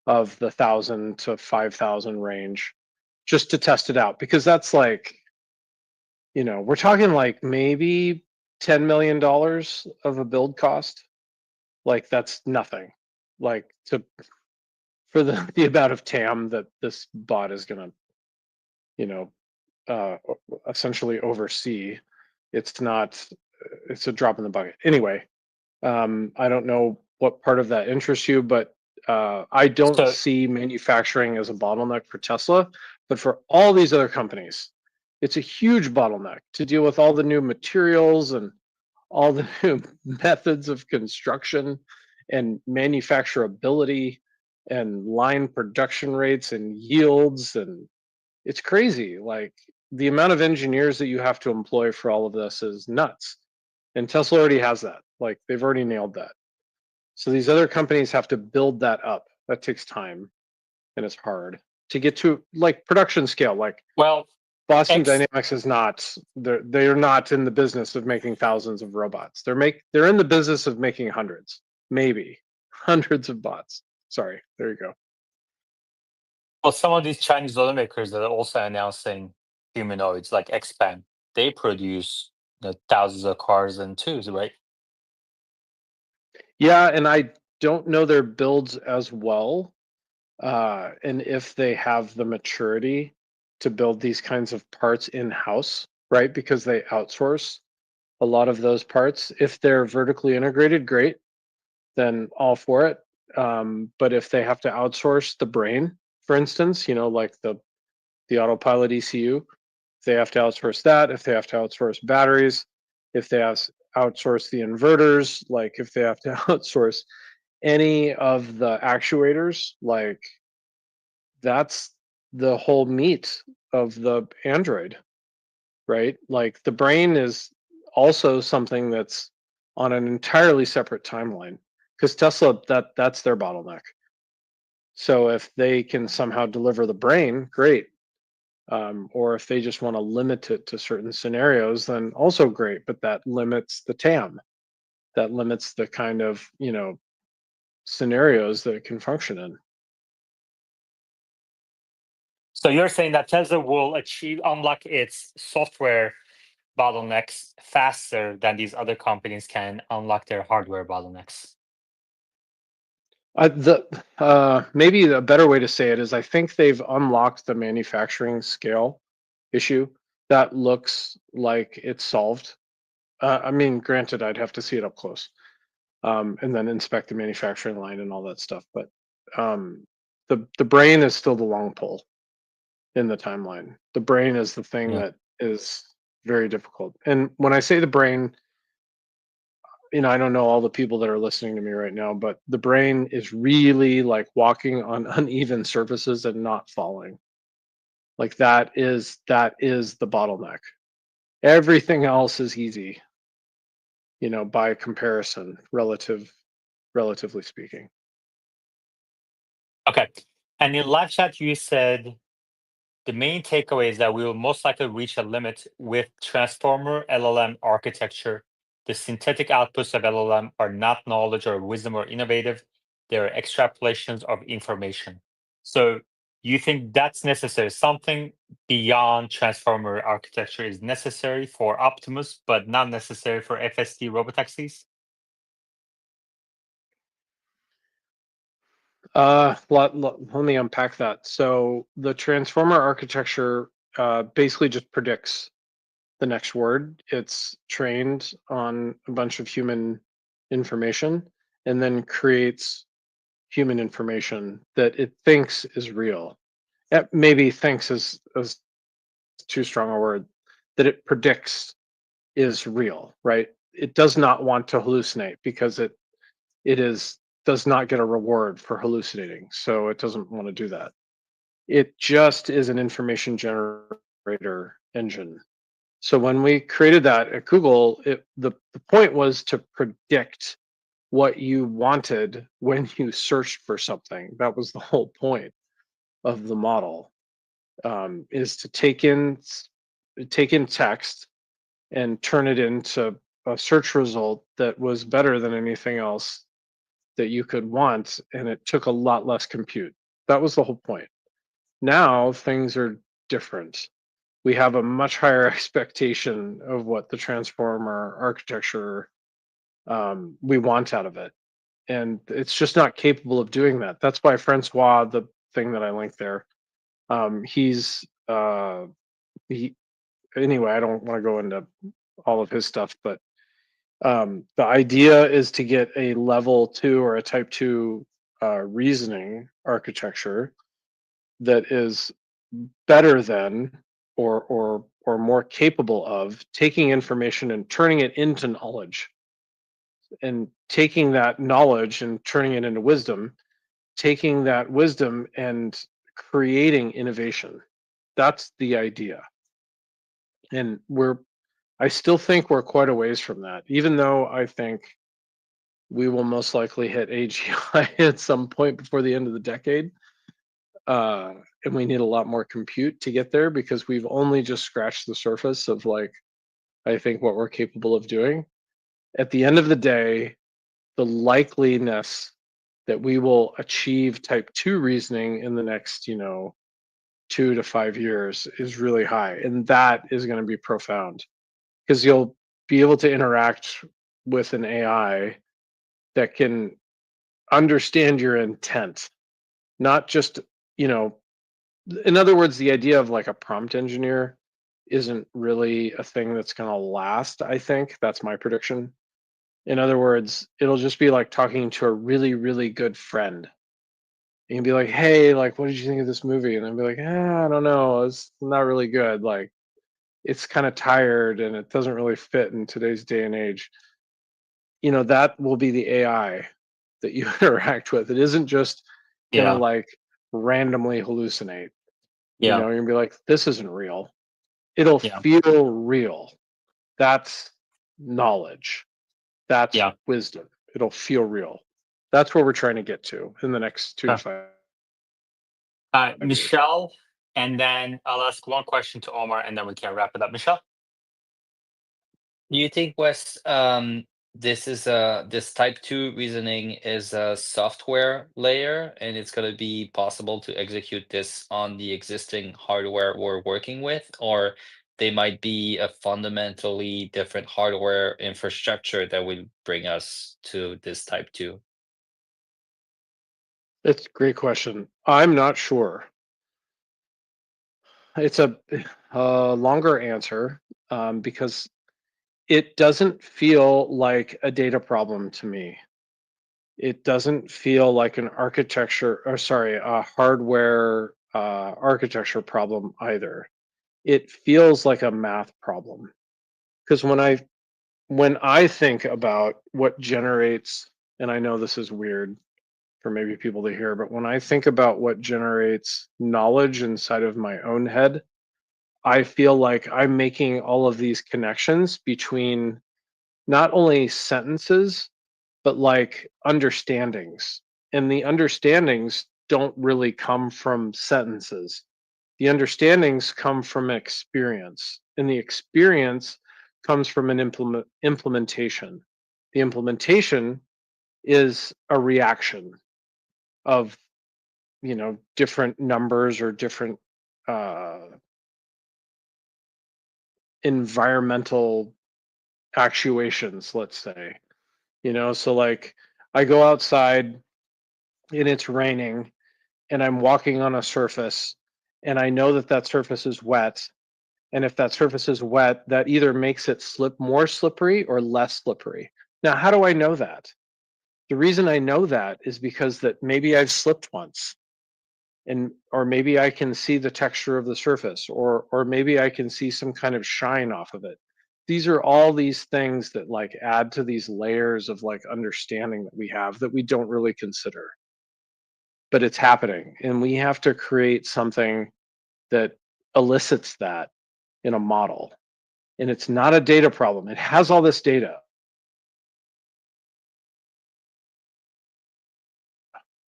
of the 1,000 to 5,000 range, just to test it out, because that's like, we're talking like maybe $10 million of a build cost. Like that's nothing. Like for the amount of TAM that this bot is gonna, essentially oversee, it's a drop in the bucket. Anyway, I don't know what part of that interests you, but I don't So- see manufacturing as a bottleneck for Tesla, but for all these other companies, it's a huge bottleneck to deal with all the new materials and all the new methods of construction and manufacturability and line production rates and yields. And it's crazy. Like the amount of engineers that you have to employ for all of this is nuts. And Tesla already has that. Like they've already nailed that. So these other companies have to build that up. That takes time and it's hard to get to like production scale. Like Well, Boston X- Dynamics is not, they are not in the business of making thousands of robots. They're in the business of making hundreds, maybe hundreds of bots. Sorry, there you go. well, some of these Chinese automakers that are also announcing humanoids like Xpeng, they produce thousands of cars and twos, right? Yeah, and I don't know their builds as well. And if they have the maturity to build these kinds of parts in-house, right? Because they outsource a lot of those parts. If they're vertically integrated, great, then all for it. But if they have to outsource the brain, for instance, like the autopilot ECU, if they have to outsource that, if they have to outsource batteries, if they have to outsource the inverters, like if they have to outsource any of the actuators, like that's the whole meat of the Android, right? Like the brain is also something that's on an entirely separate timeline, because Tesla, that's their bottleneck. So if they can somehow deliver the brain, great. Or if they just want to limit it to certain scenarios, then also great. But that limits the TAM. That limits the kind of scenarios that it can function in. So you're saying that Tesla will unlock its software bottlenecks faster than these other companies can unlock their hardware bottlenecks. Maybe a better way to say it is I think they've unlocked the manufacturing scale issue that looks like it's solved. I mean, granted, I'd have to see it up close, and then inspect the manufacturing line and all that stuff. But the brain is still the long pole in the timeline. The brain is the thing Yeah. that is very difficult. And when I say the brain, I don't know all the people that are listening to me right now, but the brain is really like walking on uneven surfaces and not falling. Like that is the bottleneck. Everything else is easy, by comparison, relatively speaking. Okay. And in live chat, you said the main takeaway is that we will most likely reach a limit with transformer LLM architecture. The synthetic outputs of LLM are not knowledge or wisdom or innovative. They are extrapolations of information. So you think that's necessary? Something beyond transformer architecture is necessary for Optimus, but not necessary for FSD robotaxis? Let me unpack that. So the transformer architecture basically just predicts the next word. It's trained on a bunch of human information and then creates human information that it thinks is real. Maybe thinks is too strong a word. That it predicts is real, right? It does not want to hallucinate because it does not get a reward for hallucinating, so it doesn't want to do that. It just is an information generator engine. So when we created that at Google, the point was to predict what you wanted when you searched for something. That was the whole point of the model, is to take in text and turn it into a search result that was better than anything else that you could want, and it took a lot less compute. That was the whole point. Now things are different. We have a much higher expectation of what the transformer architecture we want out of it, and it's just not capable of doing that. That's why Francois, the thing that I linked there, he's he anyway. I don't want to go into all of his stuff, but the idea is to get a level 2 or a type 2 reasoning architecture that is better than or more capable of taking information and turning it into knowledge, and taking that knowledge and turning it into wisdom, taking that wisdom and creating innovation. That's the idea. And I still think we're quite a ways from that, even though I think we will most likely hit AGI at some point before the end of the decade. And we need a lot more compute to get there, because we've only just scratched the surface of, like, I think, what we're capable of doing. At the end of the day, the likeliness that we will achieve type 2 reasoning in the next, 2 to 5 years is really high. And that is going to be profound, because you'll be able to interact with an AI that can understand your intent, not just, in other words, the idea of like a prompt engineer isn't really a thing that's going to last. I think that's my prediction. In other words, it'll just be like talking to a really, really good friend. You can be like, hey, like, what did you think of this movie? And they'll be like, I don't know, it's not really good. Like, it's kind of tired and it doesn't really fit in today's day and age. That will be the AI that you interact with. It isn't just gonna Yeah. like randomly hallucinate. Yeah. You're gonna be like, this isn't real. It'll Yeah. feel real. That's knowledge. That's Yeah. wisdom. It'll feel real. That's where we're trying to get to in the next 2 to 5 years. Michelle, and then I'll ask one question to Omar, and then we can wrap it up. Michelle? Do you think, Wes, this type 2 reasoning is a software layer, and it's going to be possible to execute this on the existing hardware we're working with, or they might be a fundamentally different hardware infrastructure that would bring us to this type 2? It's a great question. I'm not sure. It's a longer answer, because it doesn't feel like a data problem to me. It doesn't feel like an a hardware architecture problem either. It feels like a math problem. Because when I think about what generates, and I know this is weird for maybe people to hear, but when I think about what generates knowledge inside of my own head, I feel like I'm making all of these connections between not only sentences, but like understandings. And the understandings don't really come from sentences. The understandings come from experience, and the experience comes from an implementation. The implementation is a reaction of, different numbers or different uh, environmental actuations, let's say. So like I go outside and it's raining and I'm walking on a surface and I know that that surface is wet. And if that surface is wet, that either makes it more slippery or less slippery. Now, how do I know that? The reason I know that is because that maybe I've slipped once, or maybe I can see the texture of the surface, or maybe I can see some kind of shine off of it. These are all these things that like add to these layers of like understanding that we have that we don't really consider. But it's happening, and we have to create something that elicits that in a model. And it's not a data problem. It has all this data.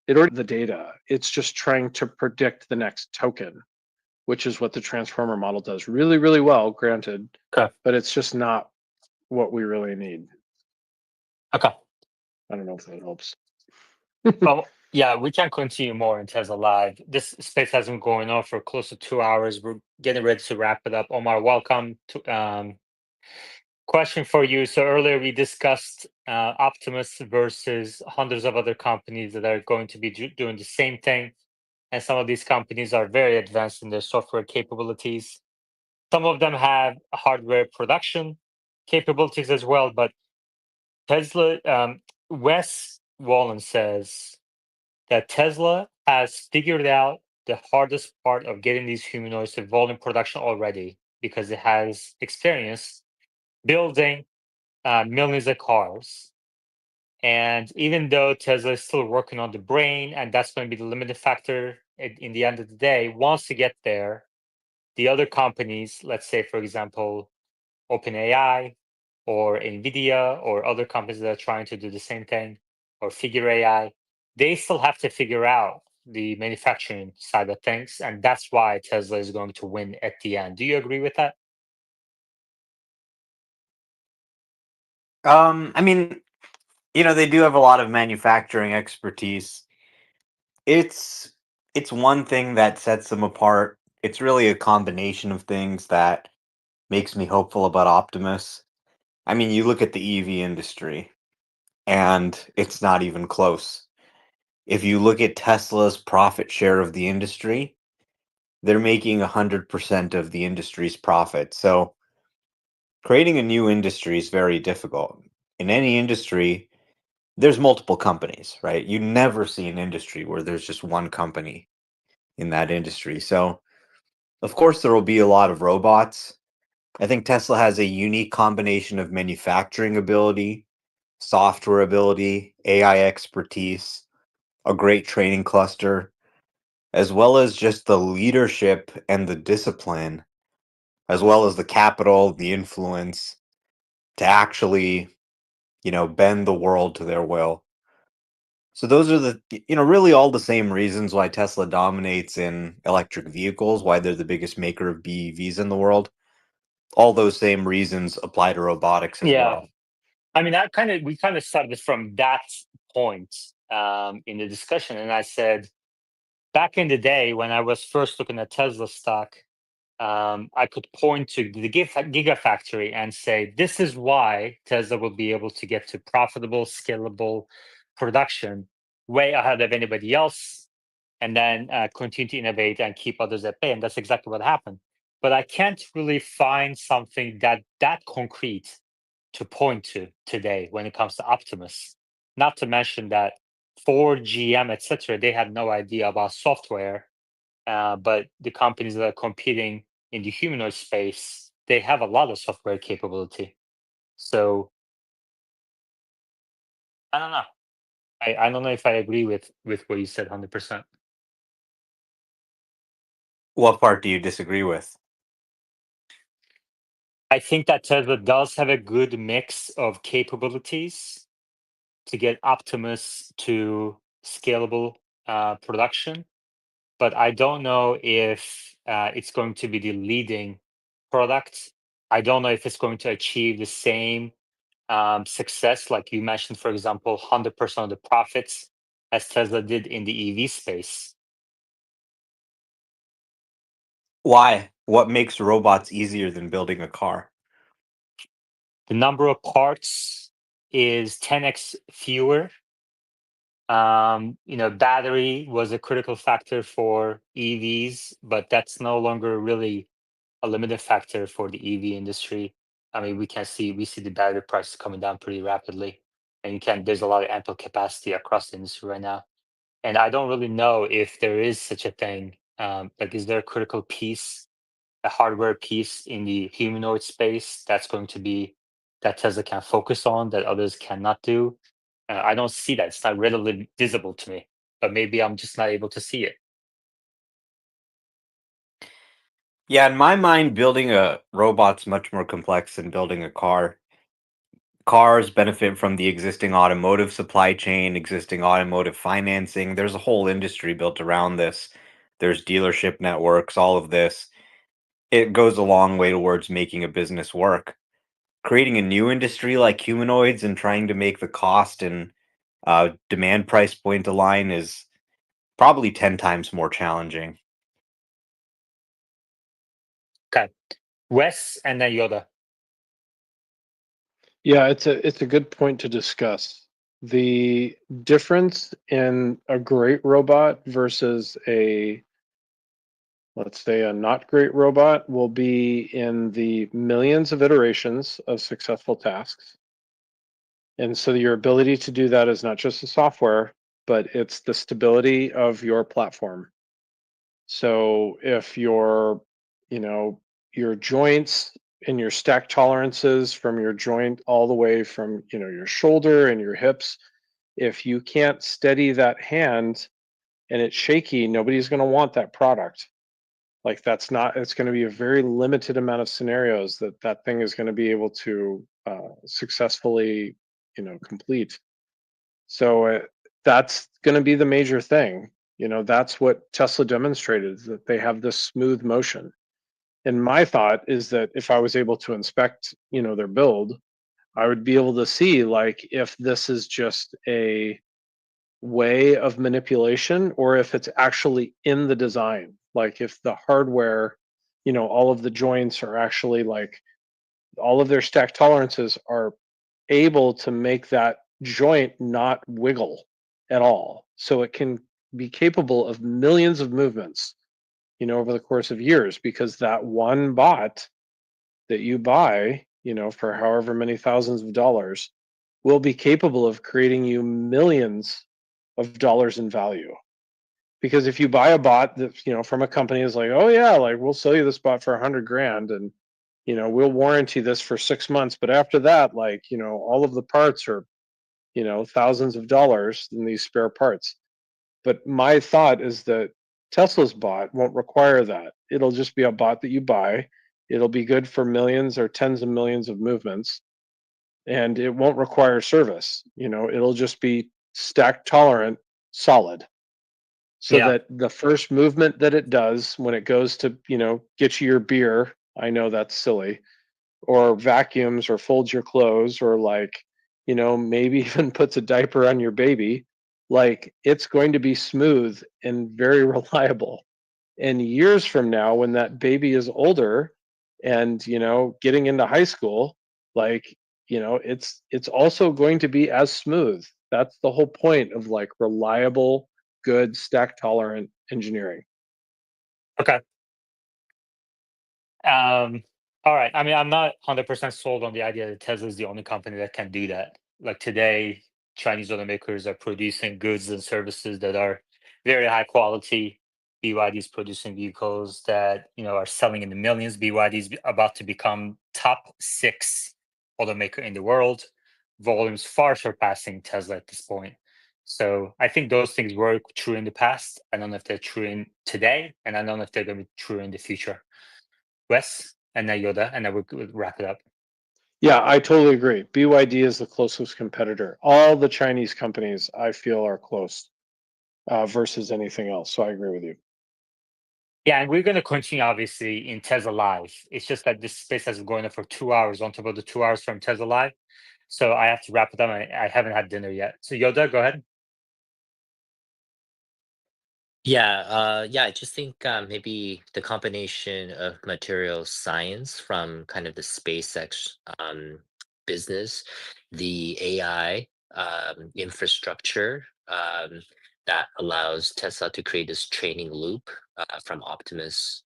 It already the data. It's just trying to predict the next token, which is what the transformer model does really, really well, granted. Okay. But it's just not what we really need. Okay. I don't know if that helps. Well, yeah, we can continue more in Tesla Live. This space has been going on for close to 2 hours. We're getting ready to wrap it up. Omar, welcome. Question for you. So earlier we discussed Optimus versus hundreds of other companies that are going to be doing the same thing. And some of these companies are very advanced in their software capabilities. Some of them have hardware production capabilities as well. But Tesla, Wes Wallen says that Tesla has figured out the hardest part of getting these humanoids to volume production already because it has experience building millions of cars. And even though Tesla is still working on the brain, and that's going to be the limiting factor in the end of the day, once you get there, the other companies, let's say, for example, OpenAI or NVIDIA or other companies that are trying to do the same thing, or Figure AI, they still have to figure out the manufacturing side of things. And that's why Tesla is going to win at the end. Do you agree with that? I mean, they do have a lot of manufacturing expertise. It's one thing that sets them apart. It's really a combination of things that makes me hopeful about Optimus. I mean, you look at the EV industry, and it's not even close. If you look at Tesla's profit share of the industry, they're making 100% of the industry's profit. So creating a new industry is very difficult. In any industry, there's multiple companies, right? You never see an industry where there's just one company in that industry. So, of course, there will be a lot of robots. I think Tesla has a unique combination of manufacturing ability, software ability, AI expertise, a great training cluster, as well as just the leadership and the discipline, as well as the capital, the influence to actually, bend the world to their will. So those are really all the same reasons why Tesla dominates in electric vehicles, why they're the biggest maker of BEVs in the world. All those same reasons apply to robotics as Yeah. well. I mean, we kind of started from that point in the discussion. And I said, back in the day when I was first looking at Tesla stock, I could point to the Gigafactory and say, this is why Tesla will be able to get to profitable, scalable production way ahead of anybody else, and then continue to innovate and keep others at bay. And that's exactly what happened. But I can't really find something that concrete to point to today when it comes to Optimus. Not to mention that Ford, GM, etc., they had no idea about software, but the companies that are competing in the humanoid space, they have a lot of software capability. So I don't know. I don't know if I agree with what you said 100%. What part do you disagree with? I think that Tesla does have a good mix of capabilities to get Optimus to scalable production, but I don't know if it's going to be the leading product. I don't know if it's going to achieve the same success, like you mentioned, for example, 100% of the profits as Tesla did in the EV space. Why? What makes robots easier than building a car? The number of parts is 10x fewer. Battery was a critical factor for EVs, but that's no longer really a limiting factor for the EV industry. I mean, we see the battery prices coming down pretty rapidly, and there's a lot of ample capacity across the industry right now. And I don't really know if there is such a thing. Like, is there a critical piece, a hardware piece in the humanoid space that Tesla can focus on that others cannot do? I don't see that. It's not readily visible to me, but maybe I'm just not able to see it. Yeah, in my mind, building a robot's much more complex than building a car. Cars benefit from the existing automotive supply chain, existing automotive financing. There's a whole industry built around this. There's dealership networks, all of this. It goes a long way towards making a business work. Creating a new industry like humanoids and trying to make the cost and demand price point align is probably 10 times more challenging. Okay, Wes and then Yoda. Yeah, it's a good point to discuss. The difference in a great robot versus a, let's say, a not great robot will be in the millions of iterations of successful tasks. And so your ability to do that is not just the software, but it's the stability of your platform. So if your joints and your stack tolerances from your joint all the way from, your shoulder and your hips, if you can't steady that hand and it's shaky, nobody's going to want that product. Like, it's going to be a very limited amount of scenarios that thing is going to be able to successfully, complete. So that's going to be the major thing. That's what Tesla demonstrated, is that they have this smooth motion. And my thought is that if I was able to inspect, their build, I would be able to see, like, if this is just a way of manipulation or if it's actually in the design. Like, if the hardware, all of the joints are actually, like, all of their stack tolerances are able to make that joint not wiggle at all. So it can be capable of millions of movements, over the course of years, because that one bot that you buy, for however many thousands of dollars, will be capable of creating you millions of dollars in value. Because if you buy a bot that, from a company is like, oh yeah, like, we'll sell you this bot for 100 grand and, we'll warranty this for 6 months. But after that, like, all of the parts are, thousands of dollars in these spare parts. But my thought is that Tesla's bot won't require that. It'll just be a bot that you buy. It'll be good for millions or tens of millions of movements, and it won't require service. It'll just be stack tolerant, solid. So Yeah. that the first movement that it does when it goes to, get you your beer, I know that's silly, or vacuums or folds your clothes or, like, maybe even puts a diaper on your baby, like, it's going to be smooth and very reliable. And years from now, when that baby is older and, getting into high school, like, it's also going to be as smooth. That's the whole point of, like, reliable, good, stack tolerant engineering. Okay. All right. I mean, I'm not 100% sold on the idea that Tesla is the only company that can do that. Like, today, Chinese automakers are producing goods and services that are very high quality. BYD is producing vehicles that, are selling in the millions. BYD is about to become top 6 automaker in the world, volumes far surpassing Tesla at this point. So I think those things were true in the past. I don't know if they're true in today, and I don't know if they're going to be true in the future. Wes, and then Yoda, and then we'll wrap it up. Yeah, I totally agree. BYD is the closest competitor. All the Chinese companies, I feel, are close. versus anything else. So I agree with you. Yeah, and we're going to continue obviously in Tesla Live. It's just that this space has been going on for 2 hours on top of the 2 hours from Tesla Live. So I have to wrap it up. I haven't had dinner yet. So Yoda, go ahead. Yeah, I just think maybe the combination of material science from kind of the SpaceX business, the AI infrastructure that allows Tesla to create this training loop from Optimus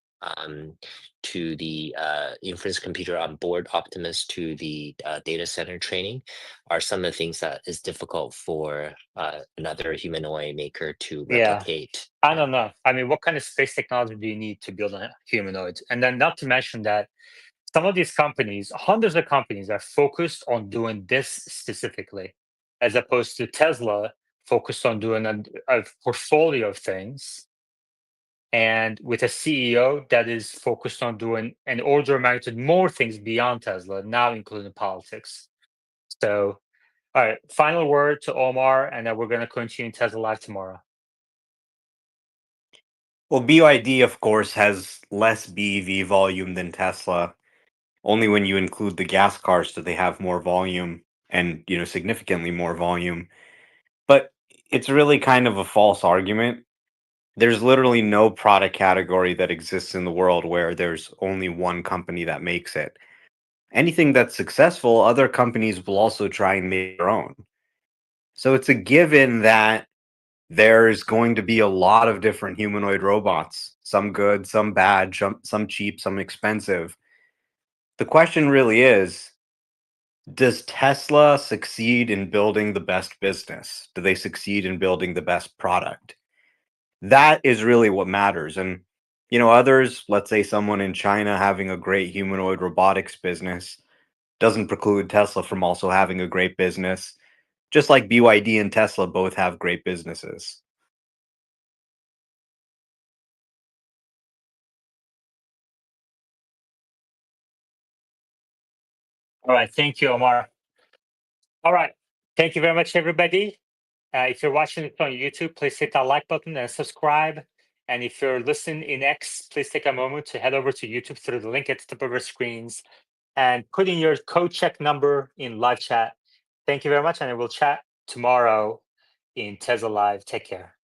to the inference computer on board Optimus to the data center training are some of the things that is difficult for another humanoid maker to Yeah. replicate. I don't know. I mean, what kind of space technology do you need to build a humanoid? And then, not to mention that some of these companies, hundreds of companies, are focused on doing this specifically, as opposed to Tesla, focused on doing a portfolio of things. And with a CEO that is focused on doing an order of magnitude more things beyond Tesla, now including politics. So, all right, final word to Omar, and then we're going to continue Tesla Live tomorrow. Well, BYD, of course, has less BEV volume than Tesla. Only when you include the gas cars do they have more volume and, significantly more volume. But it's really kind of a false argument. There's literally no product category that exists in the world where there's only one company that makes it. Anything that's successful, other companies will also try and make their own. So it's a given that there's going to be a lot of different humanoid robots, some good, some bad, some cheap, some expensive. The question really is, does Tesla succeed in building the best business? Do they succeed in building the best product? That is really what matters. And, others, let's say someone in China having a great humanoid robotics business, doesn't preclude Tesla from also having a great business, just like BYD and Tesla both have great businesses. All right. Thank you, Omar. All right. Thank you very much, everybody. If you're watching it on YouTube, please hit that like button and subscribe. And if you're listening in X, please take a moment to head over to YouTube through the link at the top of our screens and put in your code check number in live chat. Thank you very much, and I will chat tomorrow in Tesla Live. Take care.